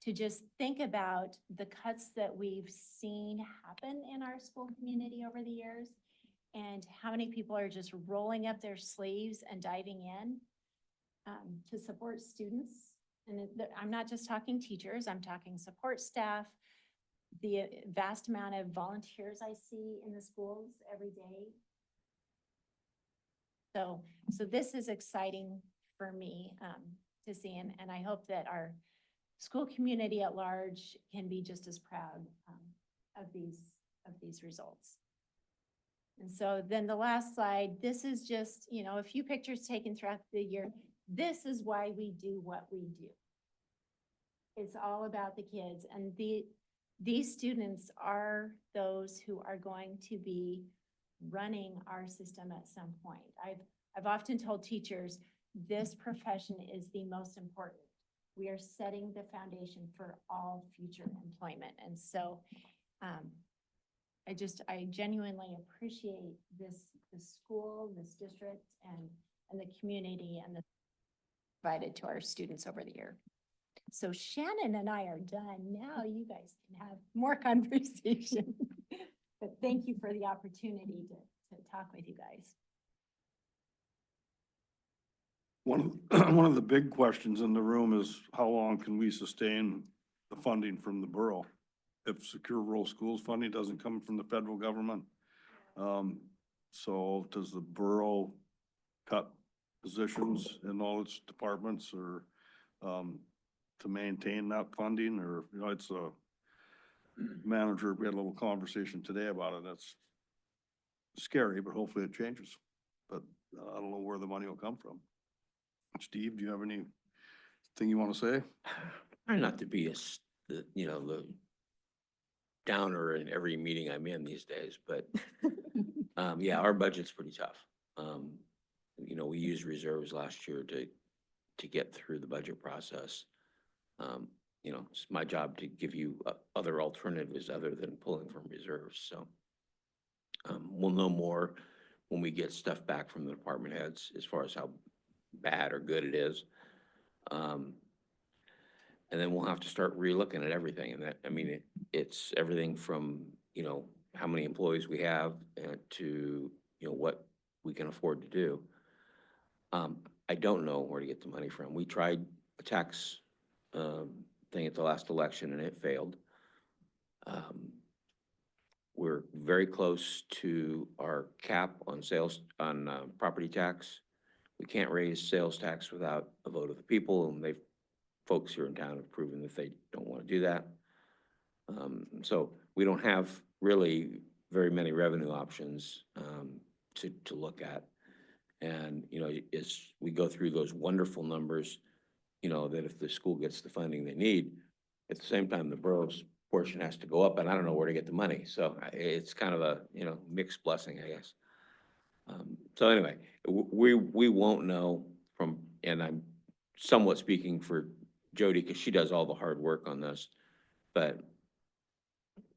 to just think about the cuts that we've seen happen in our school community over the years, and how many people are just rolling up their sleeves and diving in to support students. And I'm not just talking teachers, I'm talking support staff, the vast amount of volunteers I see in the schools every day. So this is exciting for me to see, and I hope that our school community at large can be just as proud of these results. And so then the last slide, this is just, you know, a few pictures taken throughout the year. This is why we do what we do. It's all about the kids, and these students are those who are going to be running our system at some point. I've often told teachers, this profession is the most important. We are setting the foundation for all future employment. And so I genuinely appreciate this school, this district, and the community and the provided to our students over the year. So Shannon and I are done. Now you guys can have more conversation. But thank you for the opportunity to talk with you guys. One of the big questions in the room is how long can we sustain the funding from the borough if secure rural schools funding doesn't come from the federal government? So does the borough cut positions in all its departments, or to maintain that funding? Or, you know, it's a manager, we had a little conversation today about it. That's scary, but hopefully it changes. But I don't know where the money will come from. Steve, do you have any Thing you want to say? Try not to be the downer in every meeting I'm in these days, but yeah, our budget's pretty tough. We used reserves last year to get through the budget process. It's my job to give you other alternatives other than pulling from reserves, so. We'll know more when we get stuff back from the department heads as far as how bad or good it is. And then we'll have to start relooking at everything, and it's everything from, how many employees we have to, what we can afford to do. I don't know where to get the money from. We tried a tax thing at the last election and it failed. We're very close to our cap on property tax. We can't raise sales tax without a vote of the people, and folks here in town have proven that they don't want to do that. So we don't have really very many revenue options to look at. And, as we go through those wonderful numbers, that if the school gets the funding they need, at the same time, the borough's portion has to go up, and I don't know where to get the money. So it's kind of a, mixed blessing, I guess. So anyway, we won't know and I'm somewhat speaking for Jody because she does all the hard work on this, but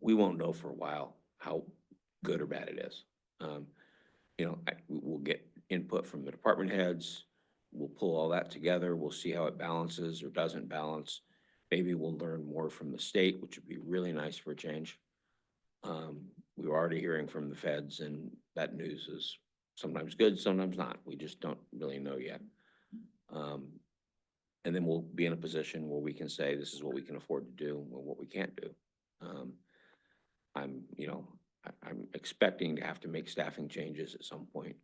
we won't know for a while how good or bad it is. We'll get input from the department heads. We'll pull all that together. We'll see how it balances or doesn't balance. Maybe we'll learn more from the state, which would be really nice for a change. We were already hearing from the feds, and that news is sometimes good, sometimes not. We just don't really know yet. And then we'll be in a position where we can say, this is what we can afford to do and what we can't do. I'm expecting to have to make staffing changes at some point,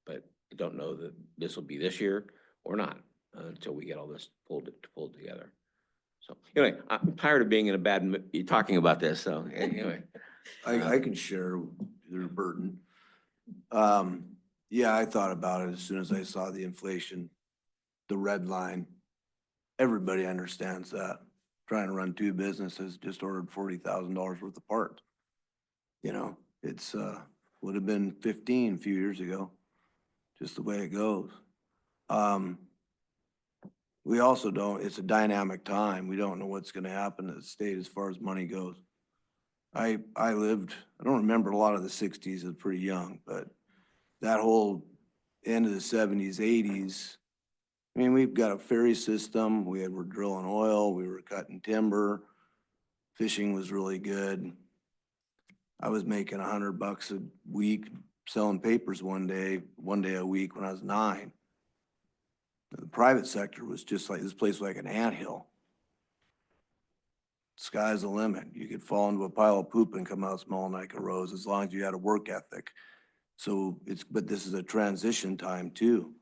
but I don't know that this will be this year or not until we get all this pulled together. So anyway, I'm tired of being in a bad mood talking about this. So anyway, I can share their burden. Yeah, I thought about it as soon as I saw the inflation, the red line. Everybody understands that. Trying to run two businesses, just ordered $40,000 worth of parts. It's would have been 15 a few years ago, just the way it goes. We also it's a dynamic time. We don't know what's gonna happen in the state as far as money goes. I don't remember a lot of the 60s, I was pretty young, but that whole end of the 70s, 80s, we've got a ferry system. We're drilling oil, we were cutting timber, fishing was really good. I was making $100 a week selling papers one day a week when I was 9. The private sector was just like, this place was like an anthill. Sky's the limit. You could fall into a pile of poop and come out smelling like a rose as long as you had a work ethic. So but this is a transition time too.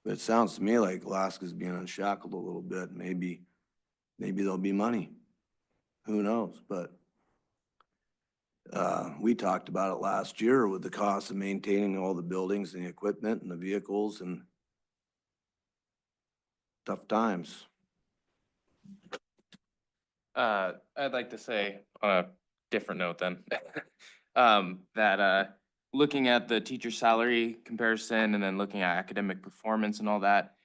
But it sounds to me like Alaska's being unshackled a little bit. Maybe there'll be money. Who knows? But we talked about it last year with the cost of maintaining all the buildings and the equipment and the vehicles, and tough times. I'd like to say on a different note then, that looking at the teacher salary comparison and then looking at academic performance and all that,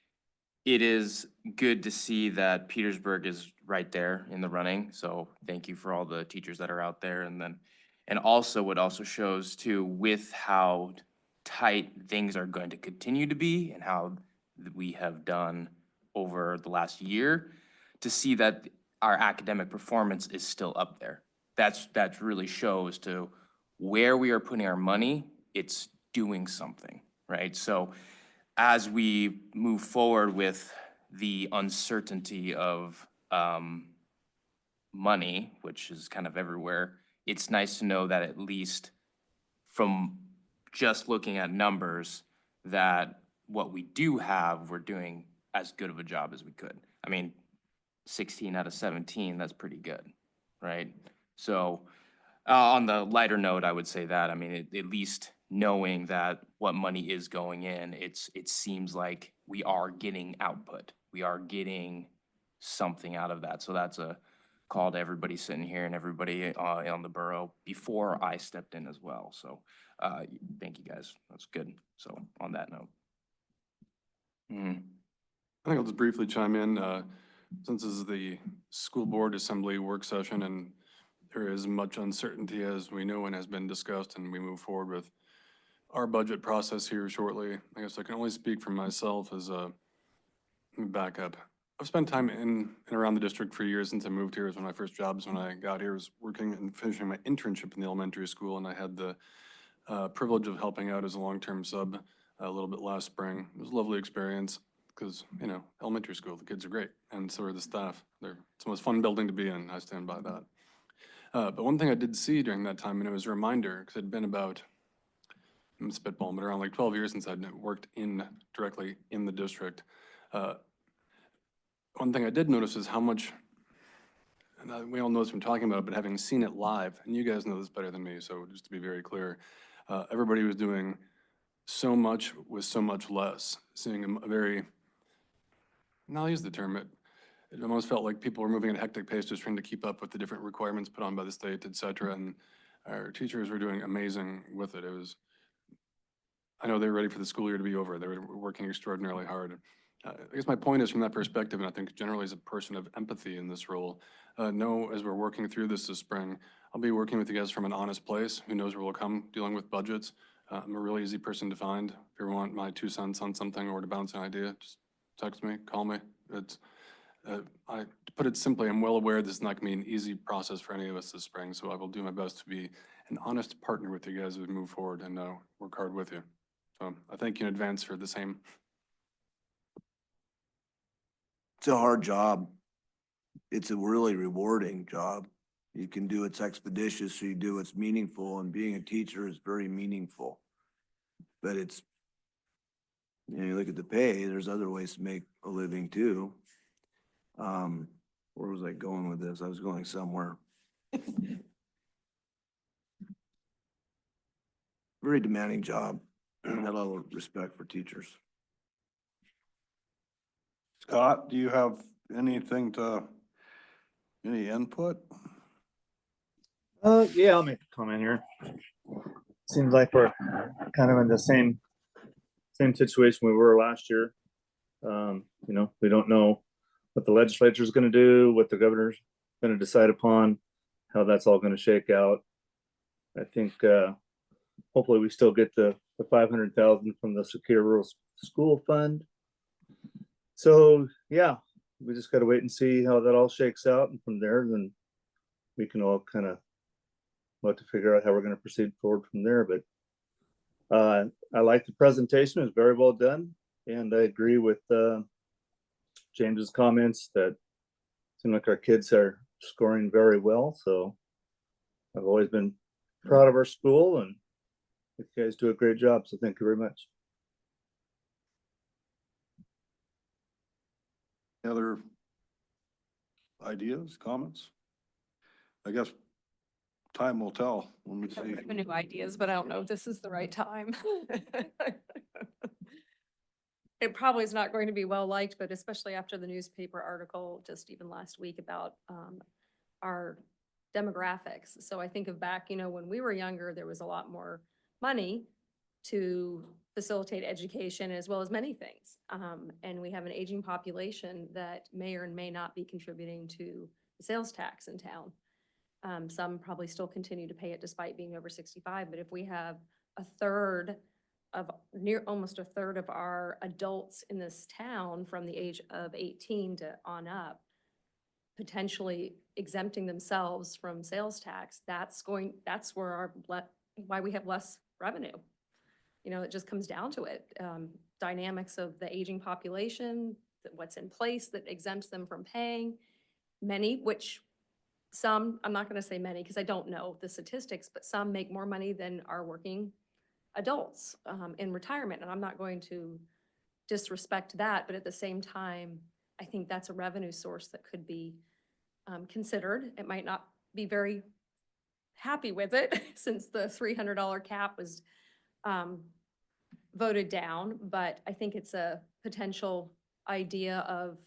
it is good to see that Petersburg is right there in the running. So thank you for all the teachers that are out there. And also what also shows too, with how tight things are going to continue to be and how we have done over the last year, to see that our academic performance is still up there. That really shows to where we are putting our money, it's doing something, right? So as we move forward with the uncertainty of money, which is kind of everywhere, it's nice to know that at least from just looking at numbers, that what we do have, we're doing as good of a job as we could. 16 out of 17, that's pretty good, right? So on the lighter note, I would say that, at least knowing that what money is going in, it seems like we are getting output, we are getting something out of that. So that's a call to everybody sitting here and everybody on the borough before I stepped in as well. So thank you guys. That's good. So on that note. Mhm. I think I'll just briefly chime in, since this is the school board assembly work session and there is much uncertainty as we know and has been discussed, and we move forward with our budget process here shortly. I guess I can only speak for myself as a backup. I've spent time in and around the district for years since I moved here. It was one of my first jobs when I got here, was working and finishing my internship in the elementary school, and I had the privilege of helping out as a long-term sub a little bit last spring. It was a lovely experience because, you know, elementary school, the kids are great, and so are the staff. It's the most fun building to be in. I stand by that. But one thing I did see during that time, and it was a reminder, because it'd been about, I'm spitballing, but around like 12 years since I'd worked directly in the district. One thing I did notice is how much, and we all know this from talking about it, but having seen it live, and you guys know this better than me, so just to be very clear, everybody was doing so much with so much less. Seeing a very, and I'll use the term, it almost felt like people were moving at a hectic pace, just trying to keep up with the different requirements put on by the state, et cetera, and our teachers were doing amazing with it. It was, I know they were ready for the school year to be over. They were working extraordinarily hard. I guess my point is from that perspective, and I think generally as a person of empathy in this role, know as we're working through this spring, I'll be working with you guys from an honest place. Who knows where we'll come dealing with budgets. I'm a really easy person to find. If you ever want my 2 cents on something or to bounce an idea, just text me, call me. It's, to put it simply, I'm well aware this is not gonna be an easy process for any of us this spring, so I will do my best to be an honest partner with you guys as we move forward and work hard with you. So I thank you in advance for the same. It's a hard job. It's a really rewarding job. You can do it's expeditious, so you do it's meaningful, and being a teacher is very meaningful. But it's, you know, you look at the pay, there's other ways to make a living too. Where was I going with this? I was going somewhere. Very demanding job. I have a lot of respect for teachers. Scott, do you have any input? Yeah, I'll make a comment here. Seems like we're kind of in the same situation we were last year. You know, we don't know what the legislature is going to do, what the governor's going to decide upon, how that's all going to shake out. I think hopefully we still get the 500,000 from the Secure Rural School Fund. So yeah, we just got to wait and see how that all shakes out, and from there, then we can all kind of have to figure out how we're going to proceed forward from there. But I like the presentation; it was very well done, and I agree with James's comments that seem like our kids are scoring very well. So I've always been proud of our school, and you guys do a great job. So thank you very much. Any other ideas, comments? I guess time will tell when we see. New ideas, but I don't know if this is the right time. It probably is not going to be well liked, but especially after the newspaper article just even last week about our demographics. So I think of back, you know, when we were younger, there was a lot more money to facilitate education as well as many things. And we have an aging population that may or may not be contributing to the sales tax in town. Some probably still continue to pay it despite being over 65, but if we have almost a third of our adults in this town from the age of 18 to on up, potentially exempting themselves from sales tax, that's where why we have less revenue. You know, it just comes down to it. Dynamics of the aging population, what's in place that exempts them from paying. Many, which some, I'm not going to say many because I don't know the statistics, but some make more money than our working adults in retirement. And I'm not going to disrespect that, but at the same time, I think that's a revenue source that could be considered. It might not be very happy with it since the $300 cap was voted down, but I think it's a potential idea of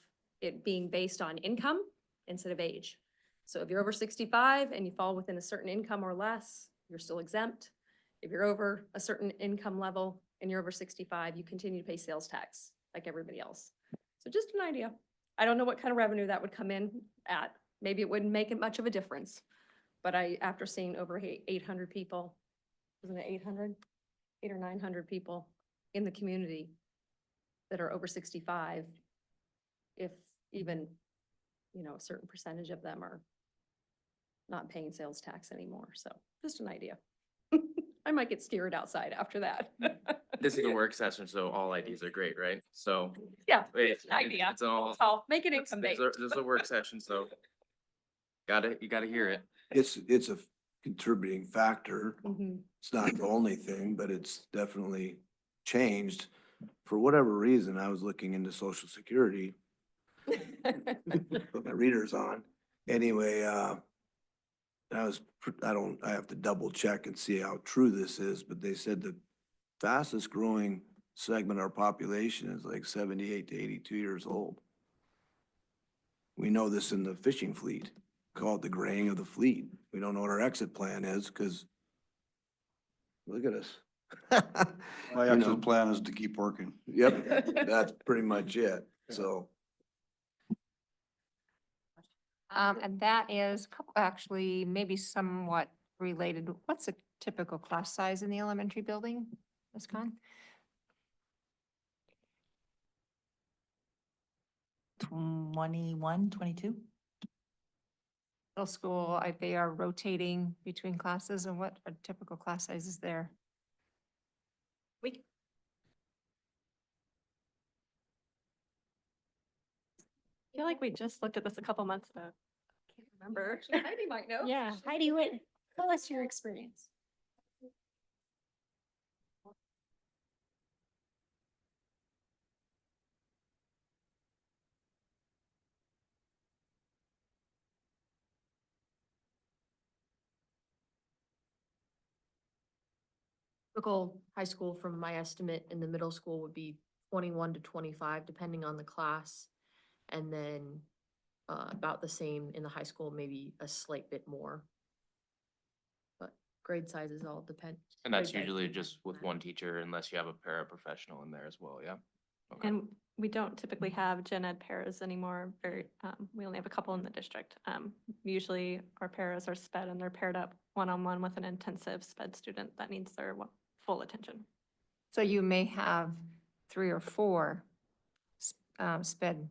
it being based on income instead of age. So if you're over 65 and you fall within a certain income or less, you're still exempt. If you're over a certain income level and you're over 65, you continue to pay sales tax like everybody else. So just an idea. I don't know what kind of revenue that would come in at. Maybe it wouldn't make it much of a difference. But after seeing over 800 people, wasn't it 800? 800 or 900 people in the community that are over 65, if even, a certain percentage of them are not paying sales tax anymore. So just an idea. I might get scared outside after that. This is a work session, so all ideas are great, right? So. Yeah, it's an idea. It's all. I'll make it income This based. is a work session, so you gotta hear it. It's a contributing factor. Mhm. It's not the only thing, but it's definitely changed. For whatever reason, I was looking into Social Security, put my readers on. Anyway, I have to double check and see how true this is, but they said the fastest growing segment of our population is like 78 to 82 years old. We know this in the fishing fleet, call it the graying of the fleet. We don't know what our exit plan is because look at us. My You know, exit plan is to keep working. Yep, that's pretty much it. So And that is actually maybe somewhat related. What's a typical class size in the elementary building, Ms. Khan? 21, 22? Middle school, they are rotating between classes, and what are typical class sizes there? I feel like we just looked at this a couple months ago. Can't remember. Heidi might know. Yeah, Heidi, tell us your experience. Typical high school, from my estimate, in the middle school would be 21 to 25, depending on the class. And then about the same in the high school, maybe a slight bit more. But grade sizes all depend. And that's grade size usually depends just on with that. one teacher unless you have a paraprofessional in there as well, yeah? Okay. And we don't typically have gen ed paras anymore. We only have a couple in the district. Usually our paras are sped and they're paired up one-on-one with an intensive sped student that needs their full attention. So you may have 3 or 4 sped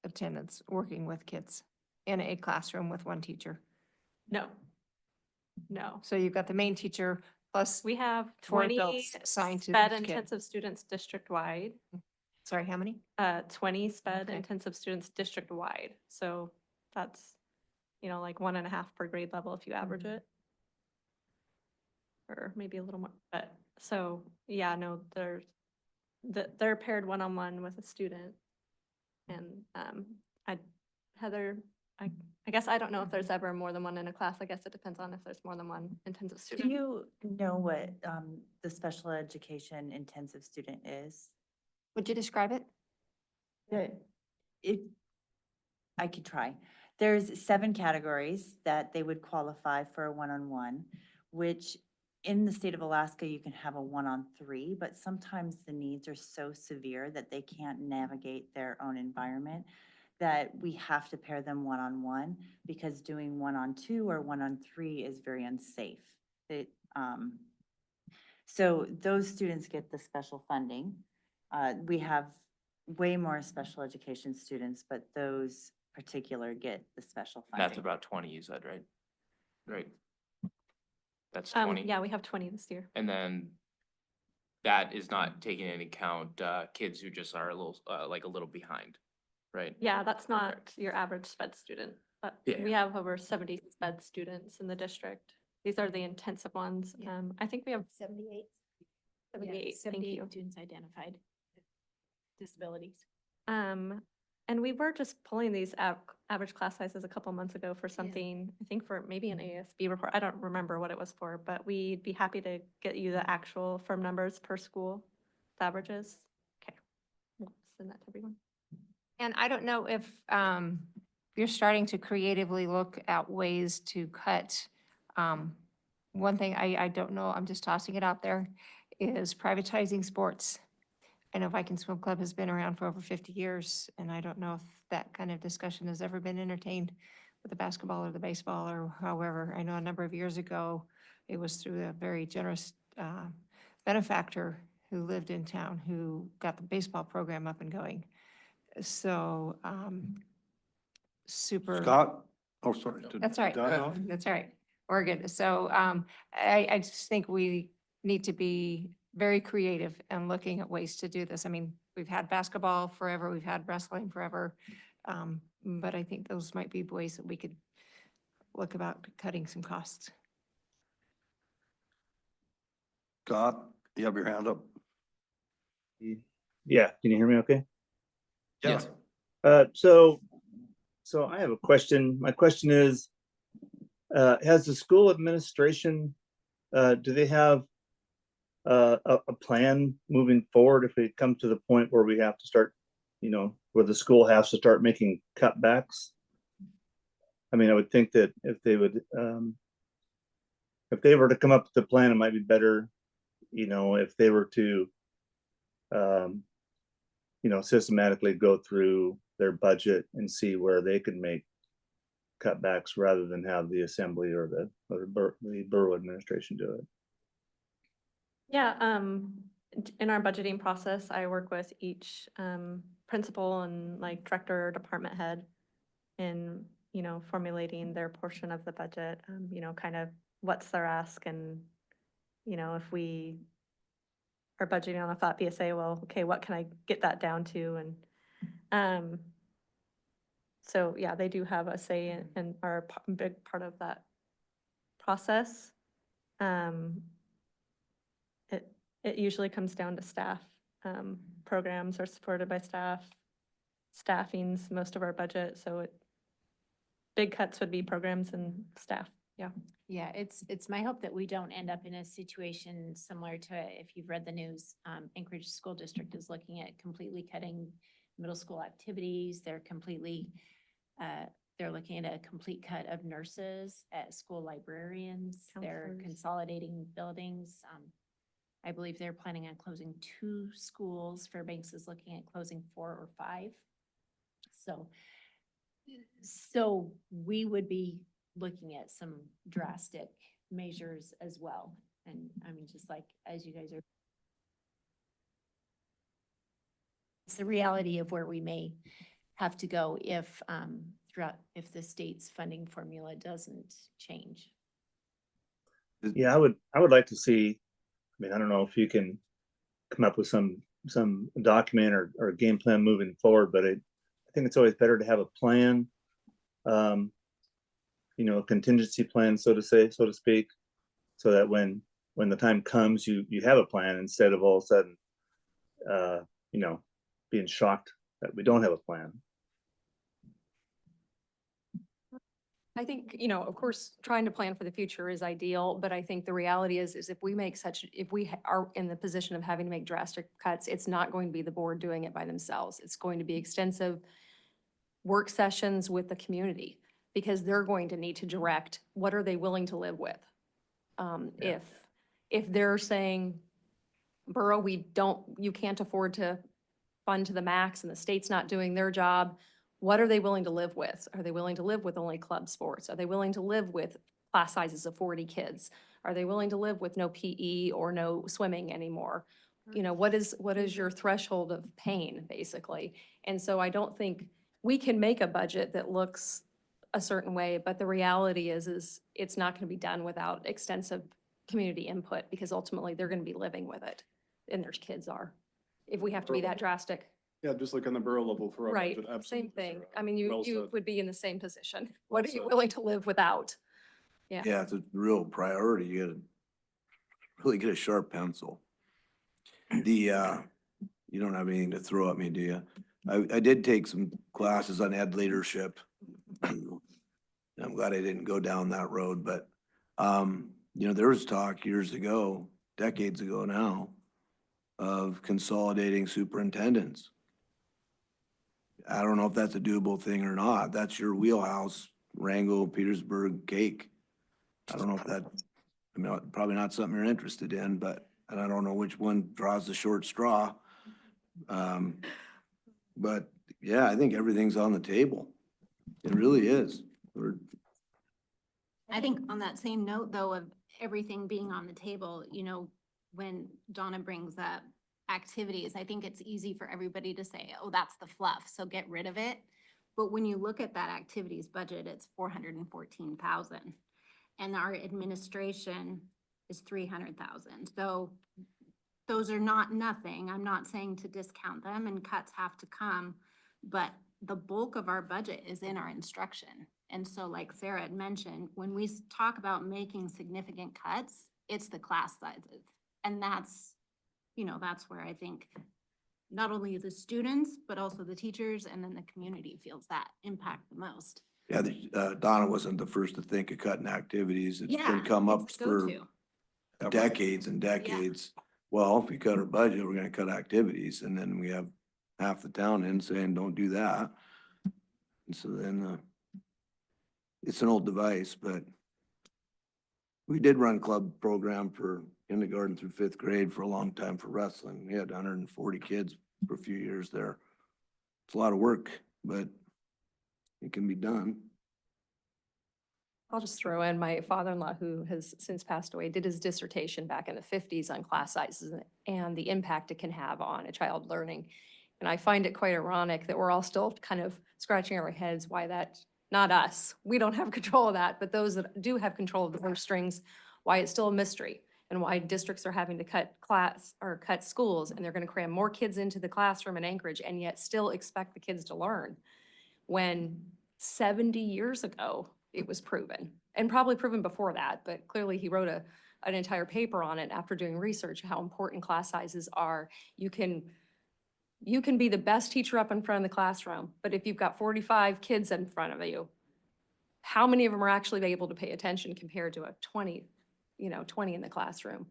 attendants working with kids in a classroom with one teacher. No. So you've got the main teacher plus, We have 4 20 adults assigned to sped each kid. intensive students district-wide. Sorry, how many? 20 sped Okay. intensive students district-wide. So that's, like 1.5 per grade level if you average it. Or maybe a little more, but so, yeah, no, they're paired one-on-one with a student. And Heather, I guess I don't know if there's ever more than one in a class. I guess it depends on if there's more than one intensive Do student. you know what the special education intensive student is? Would you describe it? I could try. There's 7 categories that they would qualify for a one-on-one, which in the state of Alaska, you can have a 1-on-3, but sometimes the needs are so severe that they can't navigate their own environment, that we have to pair them one-on-one, because doing 1-on-2 or 1-on-3 is very unsafe. So those students get the special funding. We have way more special education students, but those particular get the special And that's funding. about 20, you said, right? Right. That's 20. Yeah, we have 20 this year. And then that is not taking into account kids who just are a little behind, right? Yeah, that's not your average sped student, but Yeah. we have over 70 sped students in the district. These are the intensive ones. I think we have 78. 78, thank you. Students identified with disabilities. And we were just pulling these average class sizes a couple months ago for something, I think for maybe an ASB report. I don't remember what it was for, but we'd be happy to get you the actual firm numbers per school, the averages. Okay. Whoops. send that to everyone. And I don't know if you're starting to creatively look at ways to cut. One thing I don't know, I'm just tossing it out there, is privatizing sports. I know Viking Swim Club has been around for over 50 years, and I don't know if that kind of discussion has ever been entertained with the basketball or the baseball or however. I know a number of years ago, it was through a very generous benefactor who lived in town who got the baseball program up and going. So, super. Scott? Oh, sorry. Did That's right. Scott know? That's right. We're good. So, I just think we need to be very creative and looking at ways to do this. I mean, we've had basketball forever, we've had wrestling forever. But I think those might be ways that we could look about cutting some costs. Scott, you have your hand up? Yeah, can you hear me okay? Yes. So I have a question. My question is, has the school administration, do they have a plan moving forward if we come to the point where we have to start, where the school has to start making cutbacks? I mean, I would think that if they would, if they were to come up with a plan, it might be better, if they were to, systematically go through their budget and see where they could make cutbacks rather than have the assembly or the borough administration do it. Yeah, in our budgeting process, I work with each principal and like director or department head in, formulating their portion of the budget, kind of what's their ask and, if we are budgeting on a flat BSA, well, okay, what can I get that down to? And so, yeah, they do have a say and are a big part of that process. It usually comes down to staff. Programs are supported by staff. Staffing's most of our budget, so big cuts would be programs and staff, yeah. Yeah, it's my hope that we don't end up in a situation similar to, if you've read the news, Anchorage School District is looking at completely cutting middle school activities. They're looking at a complete cut of nurses at school librarians. They're Counselors. consolidating buildings. I believe they're planning on closing 2 schools. Fairbanks is looking at closing 4 or 5. So we would be looking at some drastic measures as well. And I mean, just like, as you guys are, it's the reality of where we may have to go if, if the state's funding formula doesn't change. Yeah, I would like to see, I mean, I don't know if you can come up with some document or game plan moving forward, but I think it's always better to have a plan, a contingency plan, so to speak, so that when the time comes, you have a plan instead of all of a sudden, being shocked that we don't have a plan. I think, of course, trying to plan for the future is ideal, but I think the reality is if we make if we are in the position of having to make drastic cuts, it's not going to be the board doing it by themselves. It's going to be extensive work sessions with the community because they're going to need to direct what are they willing to live with. If they're saying, borough, you can't afford to fund to the max and the state's not doing their job, what are they willing to live with? Are they willing to live with only club sports? Are they willing to live with class sizes of 40 kids? Are they willing to live with no PE or no swimming anymore? What is your threshold of pain, basically? And so I don't think we can make a budget that looks a certain way, but the reality is it's not going to be done without extensive community input because ultimately they're going to be living with it and their kids are, if we have to be that drastic. Yeah, just like on the borough level for our Right, budget, same absolutely. thing. I mean, Well you said. would be in the same position. Well What are you said. willing to live without? Yeah. Yeah, it's a real priority. You gotta really get a sharp pencil. You don't have anything to throw at me, do you? I did take some classes on ed leadership. I'm glad I didn't go down that road, but, there was talk years ago, decades ago now, of consolidating superintendents. I don't know if that's a doable thing or not. That's your wheelhouse, Rango, Petersburg, Cake. I don't know if that, I mean, probably not something you're interested in, but, and I don't know which one draws the short straw. But yeah, I think everything's on the table. It really is. I think on that same note, though, of everything being on the table, you know, when Donna brings up activities, I think it's easy for everybody to say, oh, that's the fluff, so get rid of it. But when you look at that activities budget, it's 414,000. And our administration is 300,000. So those are not nothing. I'm not saying to discount them, and cuts have to come, but the bulk of our budget is in our instruction. And so like Sarah had mentioned, when we talk about making significant cuts, it's the class sizes. And that's, you know, that's where I think not only the students, but also the teachers and then the community feels that impact the most. Yeah, Donna wasn't the first to think of cutting activities. It's Yeah, been come up it's for go-to. decades and decades. Well, if we cut our budget, we're gonna cut activities, and then we have half the town in saying, don't do that. And so then, it's an old device, but we did run club program for kindergarten through 5th grade for a long time for wrestling. We had 140 kids for a few years there. It's a lot of work, but it can be done. I'll just throw in my father-in-law, who has since passed away, did his dissertation back in the 50s on class sizes and the impact it can have on a child learning. And I find it quite ironic that we're all still kind of scratching our heads why that, not us, we don't have control of that, but those that do have control of the purse strings, why it's still a mystery, and why districts are having to cut class or cut schools, and they're going to cram more kids into the classroom in Anchorage and yet still expect the kids to learn. When 70 years ago, it was proven, and probably proven before that, but clearly he wrote an entire paper on it after doing research, how important class sizes are. You can be the best teacher up in front of the classroom, but if you've got 45 kids in front of you, how many of them are actually able to pay attention compared to a 20 in the classroom?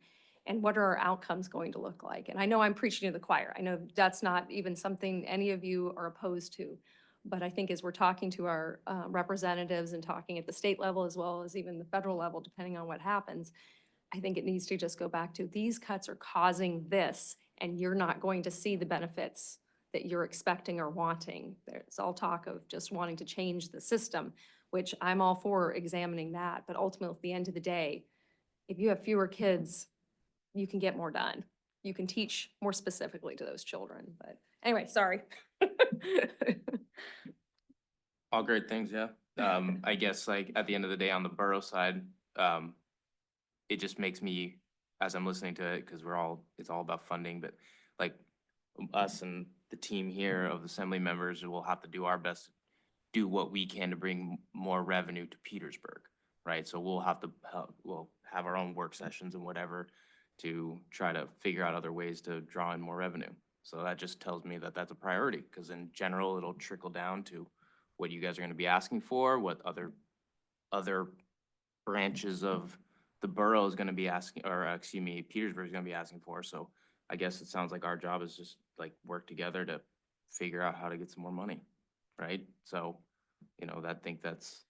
And what are our outcomes going to look like? And I know I'm preaching to the choir. I know that's not even something any of you are opposed to. But I think as we're talking to our representatives and talking at the state level as well as even the federal level, depending on what happens, I think it needs to just go back to these cuts are causing this, and you're not going to see the benefits that you're expecting or wanting. There's all talk of just wanting to change the system, which I'm all for examining that. But ultimately, at the end of the day, if you have fewer kids, you can get more done. You can teach more specifically to those children. But anyway, sorry. All great things, yeah. I guess like at the end of the day on the borough side, it just makes me, as I'm listening to it, because it's all about funding, but like us and the team here of assembly members will have to do our best, to do what we can to bring more revenue to Petersburg, right? So we'll have to, we'll have our own work sessions and whatever to try to figure out other ways to draw in more revenue. So that just tells me that that's a priority, because in general, it'll trickle down to what you guys are gonna be asking for, what other branches of the borough is gonna be asking, or excuse me, Petersburg is gonna be asking for. So I guess it sounds like our job is just like work together to figure out how to get some more money, right? So, I think that's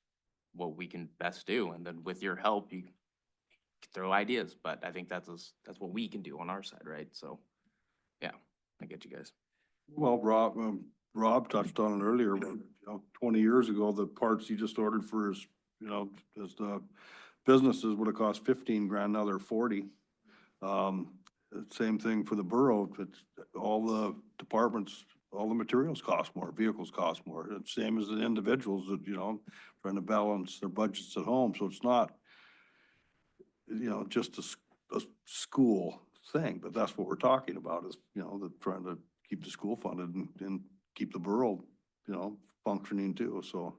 what we can best do. And then with your help, you can throw ideas, but I think that's what we can do on our side, right? So, yeah, I get you guys. Well, Rob touched on it earlier, but 20 years ago, the parts you just ordered for his, as the businesses would have cost 15 grand, now they're 40. Same thing for the borough. It's all the departments, all the materials cost more, vehicles cost more. It's same as the individuals that, trying to balance their budgets at home. So it's not, just a school thing, but that's what we're talking about is, trying to keep the school funded and keep the borough, functioning too. So,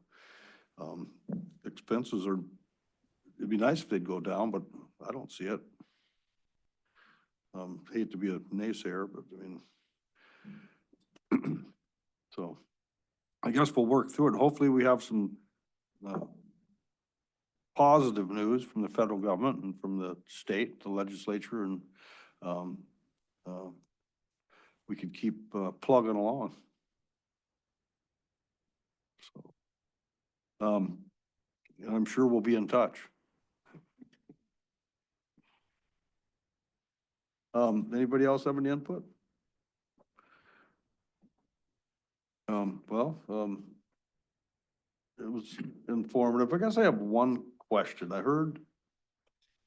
expenses it'd be nice if they'd go down, but I don't see it. Hate to be a naysayer, but so I guess we'll work through it. Hopefully we have some, positive news from the federal government and from the state, the legislature, and, we could keep, plugging along. And I'm sure we'll be in touch. Anybody else have any input? It was informative. I guess I have one question. I heard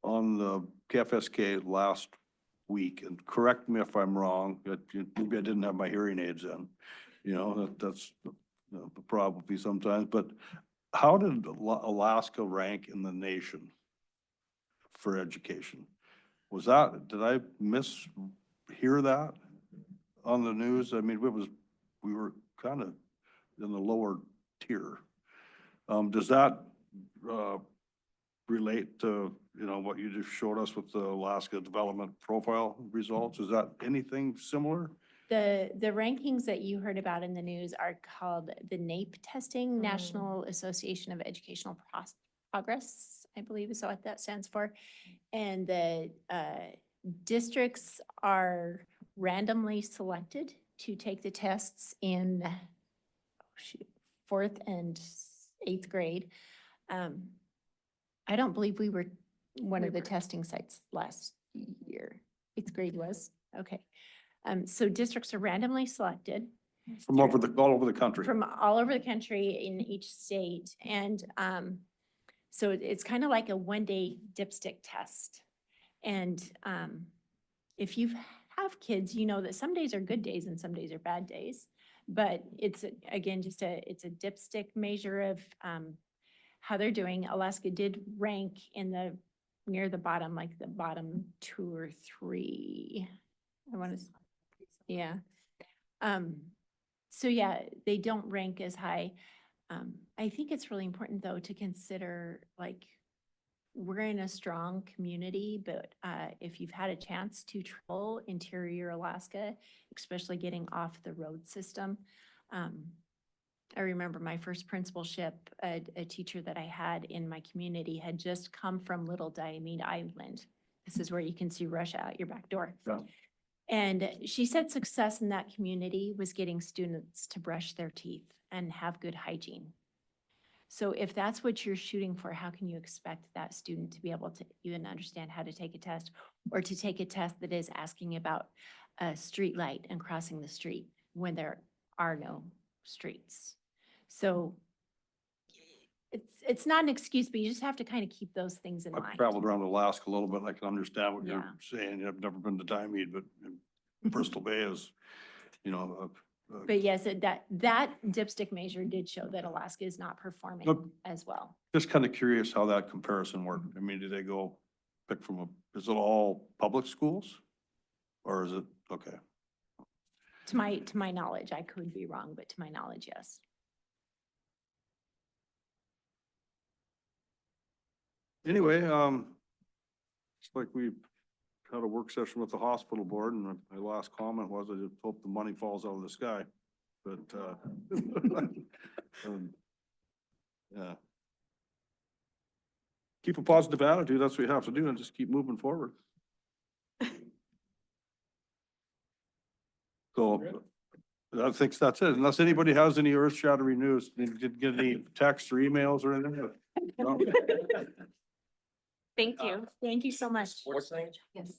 on the KFSK last week, and correct me if I'm wrong, but maybe I didn't have my hearing aids in. You know, that's the problem sometimes, but how did Alaska rank in the nation for education? Was that, did I mishear that on the news? I mean, we were kind of in the lower tier. Does that, relate to, you know, what you just showed us with the Alaska Development Profile results? Is that anything similar? The rankings that you heard about in the news are called the NAEP testing, National Association of Educational Progress, I believe is what that stands for. And the districts are randomly selected to take the tests in 4th and 8th grade. I don't believe we were one of the testing sites last year. 8th grade was, okay. So districts are randomly selected. From all over the country? From all over the country in each state. And so it's kind of like a one-day dipstick test. And if you have kids, you know that some days are good days and some days are bad days. But it's, again, just it's a dipstick measure of how they're doing. Alaska did rank in the, near the bottom, like the bottom 2 or 3. I want to, yeah. So yeah, they don't rank as high. I think it's really important though to consider, like, we're in a strong community, but if you've had a chance to travel interior Alaska, especially getting off the road system, I remember my first principalship, a teacher that I had in my community had just come from Little Diomede Island. This is where you can see Russia out your back door. Yeah. And she said success in that community was getting students to brush their teeth and have good hygiene. So if that's what you're shooting for, how can you expect that student to be able to even understand how to take a test, or to take a test that is asking about a street light and crossing the street when there are no streets? So it's not an excuse, but you just have to kind of keep those things in I've mind. traveled around Alaska a little bit. I can understand what Yeah. you're saying. I've never been to Diomede, but Bristol Bay is, you know, But yes, that dipstick measure did show that Alaska is not performing Look, as well. just kind of curious how that comparison worked. I mean, do they go pick from is it all public schools? Or is it, okay. To my knowledge, I could be wrong, but to my knowledge, yes. Anyway, it's like we had a work session with the hospital board, and my last comment was I just hope the money falls out of the sky. But, yeah. Keep a positive attitude. That's what you have to do, and just keep moving forward. So I think that's it. Unless anybody has any earth-shattering news, did get any texts or emails or anything? No? Thank you. Thank you so much. Sports thing? Yes.